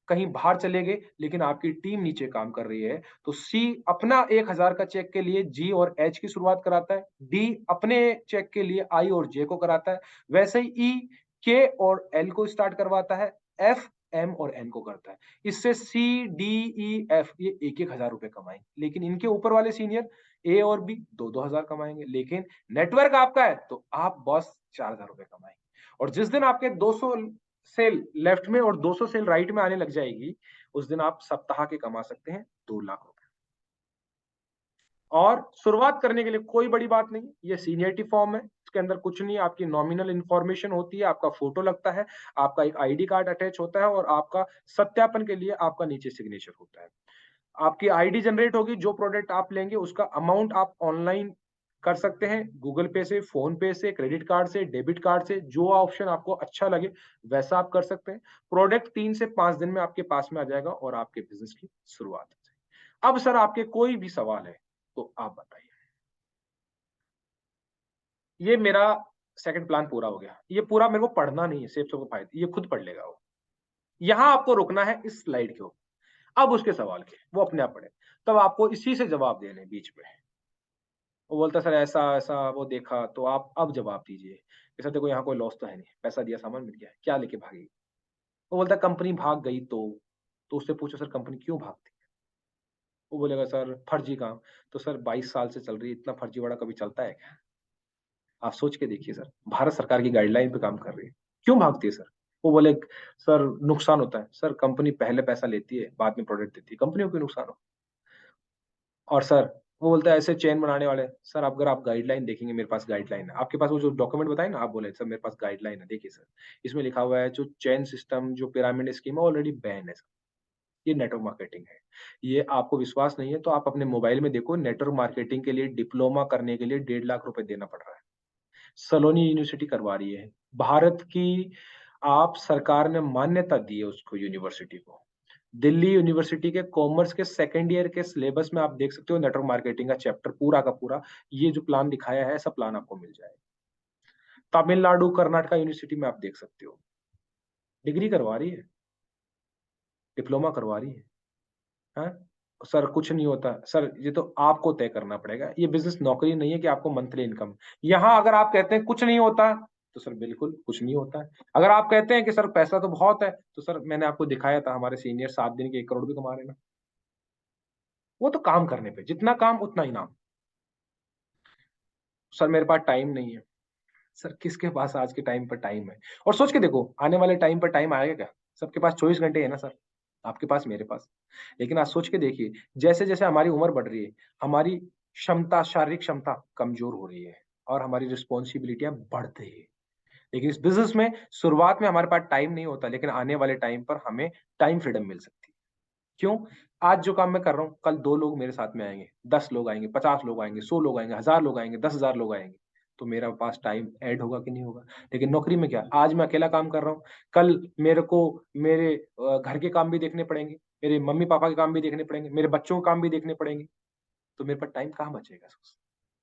कहीं बाहर चले गए, लेकिन आपकी टीम नीचे काम कर रही है, तो सी अपना 1000 का चेक के लिए जी और एच की शुरुआत कराता है, डी अपने चेक के लिए आई और जे को कराता है, वैसे ही ई के और एल को स्टार्ट करवाता है, एफ एम और एन को करता है। इससे सी, डी, ई, एफ ये 1-1 हज़ार रुपए कमाएँगे। लेकिन इनके ऊपर वाले सीनियर ए और बी 2-2 हज़ार कमाएँगे। लेकिन नेटवर्क आपका है, तो आप बस 4000 रुपए कमाएँगे। और जिस दिन आपके 200 सेल लेफ्ट में और 200 सेल राइट में आने लग जाएगी, उस दिन आप सप्ताह के कमा सकते हैं 2 लाख रुपए। और शुरुआत करने के लिए कोई बड़ी बात नहीं, ये सीनियरिटी फॉर्म है, इसके अंदर कुछ नहीं, आपकी नॉमिनल इन्फॉर्मेशन होती है, आपका फोटो लगता है, आपका एक आईडी कार्ड अटैच होता है और आपका सत्यापन के लिए आपका नीचे सिग्नेचर होता है। आपकी आईडी जनरेट होगी, जो प्रोडक्ट आप लेंगे उसका अमाउंट आप ऑनलाइन कर सकते हैं, गूगल पे से, फ़ोन पे से, क्रेडिट कार्ड से, डेबिट कार्ड से, जो ऑप्शन आपको अच्छा लगे, वैसा आप कर सकते हैं। प्रोडक्ट 3 से 5 दिन में आपके पास में आ जाएगा और आपके बिज़नेस की शुरुआत हो जाएगी। अब सर आपके कोई भी सवाल है, तो आप बताइए। ये मेरा सेकंड प्लान पूरा हो गया। ये पूरा मेरे को पढ़ना नहीं है, सिर्फ सबको फायदे ये खुद पढ़ लेगा वो। यहाँ आपको रुकना है इस स्लाइड के ऊपर। अब उसके सवाल के, वो अपने आप पढ़े। तब आपको इसी से जवाब देने हैं बीच में। वो बोलता है सर ऐसा-ऐसा वो देखा, तो आप अब जवाब दीजिए। कि सर देखो यहाँ कोई लॉस तो है नहीं, पैसा दिया सामान मिल गया है, क्या लेके भागेगी? वो बोलता है कंपनी भाग गई तो? तो उससे पूछो सर कंपनी क्यों भागती है? वो बोलेगा सर फर्जी काम। तो सर 22 साल से चल रही है, इतना फर्जीवाड़ा कभी चलता है क्या? आप सोच के देखिए सर, भारत सरकार की गाइडलाइन पे काम कर रही है, क्यों भागती है सर? वो बोले सर नुकसान होता है। सर कंपनी पहले पैसा लेती है, बाद में प्रोडक्ट देती है, कंपनी को क्यों नुकसान हो? और सर वो बोलता है ऐसे चेन बनाने वाले, सर अगर आप गाइडलाइन देखेंगे मेरे पास गाइडलाइन है। आपके पास वो जो डॉक्यूमेंट बताए ना, आप बोले सर मेरे पास गाइडलाइन है, देखिए सर, इसमें लिखा हुआ है जो चेन सिस्टम, जो पिरामिड स्कीम है ऑलरेडी बैन है सर, ये नेटवर्क मार्केटिंग है। ये आपको विश्वास नहीं है तो आप अपने मोबाइल में देखो, नेटवर्क मार्केटिंग के लिए डिप्लोमा करने के लिए 1.5 लाख रुपए देना पड़ रहा है। सलोनी यूनिवर्सिटी करवा रही है। भारत की आप सरकार ने मान्यता दी है उसको यूनिवर्सिटी को। दिल्ली यूनिवर्सिटी के कॉमर्स के सेकंड ईयर के सिलेबस में आप देख सकते हो नेटवर्क मार्केटिंग का चैप्टर पूरा का पूरा, ये जो प्लान दिखाया है ऐसा प्लान आपको मिल जाएगा। तमिलनाडु, कर्नाटका यूनिवर्सिटी में आप देख सकते हो। डिग्री करवा रही है, डिप्लोमा करवा रही है। हैं? सर कुछ नहीं होता। सर ये तो आपको तय करना पड़ेगा। ये बिज़नेस नौकरी नहीं है कि आपको मंथली इनकम। यहाँ अगर आप कहते हैं कुछ नहीं होता, तो सर बिल्कुल कुछ नहीं होता है। अगर आप कहते हैं कि सर पैसा तो बहुत है, तो सर मैंने आपको दिखाया था हमारे सीनियर 7 दिन के 1 करोड़ भी कमा रहे हैं ना। वो तो काम करने पे, जितना काम उतना इनाम। सर मेरे पास टाइम नहीं है। सर किसके पास आज के टाइम पर टाइम है? और सोच के देखो आने वाले टाइम पर टाइम आएगा क्या? सबके पास 24 घंटे है ना सर, आपके पास, मेरे पास। लेकिन आज सोच के देखिए, जैसे-जैसे हमारी उम्र बढ़ रही है, हमारी क्षमता, शारीरिक क्षमता कमज़ोर हो रही है और हमारी रिस्पॉन्सिबिलिटियाँ बढ़ रही है। लेकिन इस बिज़नेस में शुरुआत में हमारे पास टाइम नहीं होता, लेकिन आने वाले टाइम पर हमें टाइम फ्रीडम मिल सकती है। क्यों? आज जो काम मैं कर रहा हूँ, कल 2 लोग मेरे साथ में आएँगे, 10 लोग आएँगे, 50 लोग आएँगे, 100 लोग आएँगे, 1000 लोग आएँगे, 10,000 लोग आएँगे। तो मेरा पास टाइम ऐड होगा कि नहीं होगा? लेकिन नौकरी में क्या? आज मैं अकेला काम कर रहा हूँ, कल मेरे को मेरे घर के काम भी देखने पड़ेंगे, मेरे मम्मी-पापा के काम भी देखने पड़ेंगे, मेरे बच्चों के काम भी देखने पड़ेंगे, तो मेरे पास टाइम कहाँ बचेगा?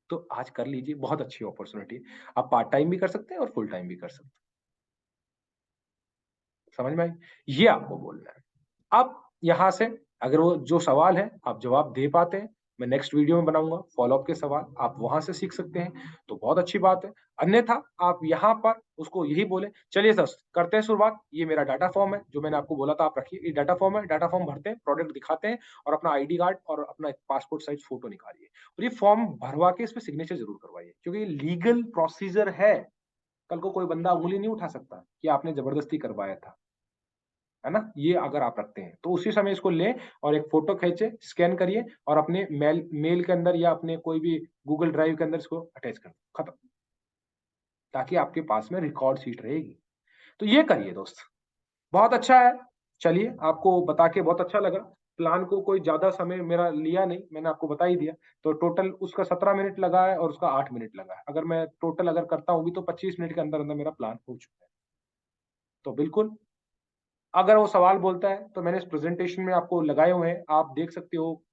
तो आज कर लीजिए, बहुत अच्छी अपॉर्च्युनिटी है। आप पार्ट टाइम भी कर सकते हैं और फुल टाइम भी कर सकते हैं। समझ में आई? ये आपको बोलना है। अब यहाँ से अगर वो जो सवाल है आप जवाब दे पाते हैं, मैं नेक्स्ट वीडियो में बनाऊँगा फ़ॉलो-अप के सवाल, आप वहाँ से सीख सकते हैं, तो बहुत अच्छी बात है। अन्यथा आप यहाँ पर उसको यही बोलें, चलिए सर करते हैं शुरुआत, ये मेरा डाटा फॉर्म है, जो मैंने आपको बोला था आप रखिए, ये डाटा फॉर्म है, डाटा फॉर्म भरते हैं, प्रोडक्ट दिखाते हैं और अपना आईडी कार्ड और अपना एक पासपोर्ट साइज़ फ़ोटो निकालिए और ये फॉर्म भरवा के इस पे सिग्नेचर ज़रूर करवाइए, क्योंकि ये लीगल प्रोसीजर है। कल को कोई बंदा उँगली नहीं उठा सकता कि आपने ज़बरदस्ती करवाया था। है ना? ये अगर आप रखते हैं, तो उसी समय इसको लें और एक फ़ोटो खींचे, स्कैन करिए और अपने मेल मेल के अंदर या अपने कोई भी गूगल ड्राइव के अंदर इसको अटैच कर दो, खत्म। ताकि आपके पास में रिकॉर्ड शीट रहेगी। तो ये करिए दोस्त, बहुत अच्छा है। चलिए, आपको बता के बहुत अच्छा लगा। प्लान को कोई ज़्यादा समय मेरा लिया नहीं, मैंने आपको बता ही दिया। तो टोटल उसका 17 मिनट लगा है और उसका 8 मिनट लगा है। अगर मैं टोटल अगर करता हूँ भी तो 25 मिनट के अंदर-अंदर मेरा प्लान हो चुका है। तो बिल्कुल अगर वो सवाल बोलता है, तो मैंने इस प्रेज़ेंटेशन में आपको लगाए हुए हैं, आप देख सकते हो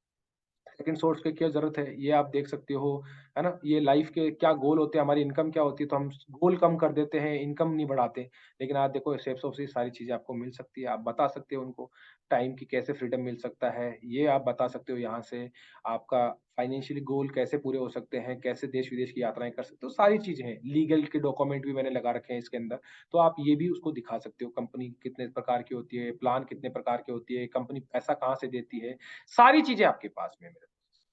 सेकंड सोर्स की क्या ज़रूरत है, ये आप देख सकते हो, है ना? ये लाइफ़ के क्या गोल होते हैं, हमारी इनकम क्या होती है, तो हम गोल कम कर देते हैं, इनकम नहीं बढ़ाते। लेकिन आप देखो स्टेप्स ऑफ ये सारी चीज़ें आपको मिल सकती है, आप बता सकते हो उनको, टाइम की कैसे फ्रीडम मिल सकता है, ये आप बता सकते हो यहाँ से। आपका फाइनेंशियली गोल कैसे पूरे हो सकते हैं, कैसे देश-विदेश की यात्राएँ कर सकते हो, सारी चीज़ें हैं। लीगल के डॉक्यूमेंट भी मैंने लगा रखे हैं इसके अंदर, तो आप ये भी उसको दिखा सकते हो, कंपनी कितने प्रकार की होती है, प्लान कितने प्रकार की होती है, कंपनी पैसा कहाँ से देती है, सारी चीज़ें आपके पास में है मेरे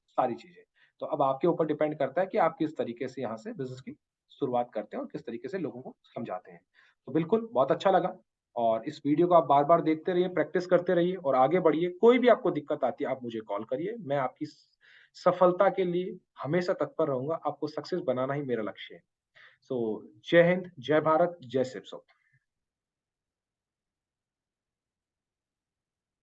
सारी चीज़ें। तो अब आपके ऊपर डिपेंड करता है कि आप किस तरीके से यहाँ से बिज़नेस की शुरुआत करते हैं और किस तरीके से लोगों को समझाते हैं। तो बिल्कुल बहुत अच्छा लगा और इस वीडियो को आप बार-बार देखते रहिए, प्रैक्टिस करते रहिए और आगे बढ़िए। कोई भी आपको दिक्कत आती है, आप मुझे कॉल करिए। मैं आपकी सफलता के लिए हमेशा तत्पर रहूँगा। आपको सक्सेस बनाना ही मेरा लक्ष्य है। सो जय हिंद, जय भारत, जय शिव सो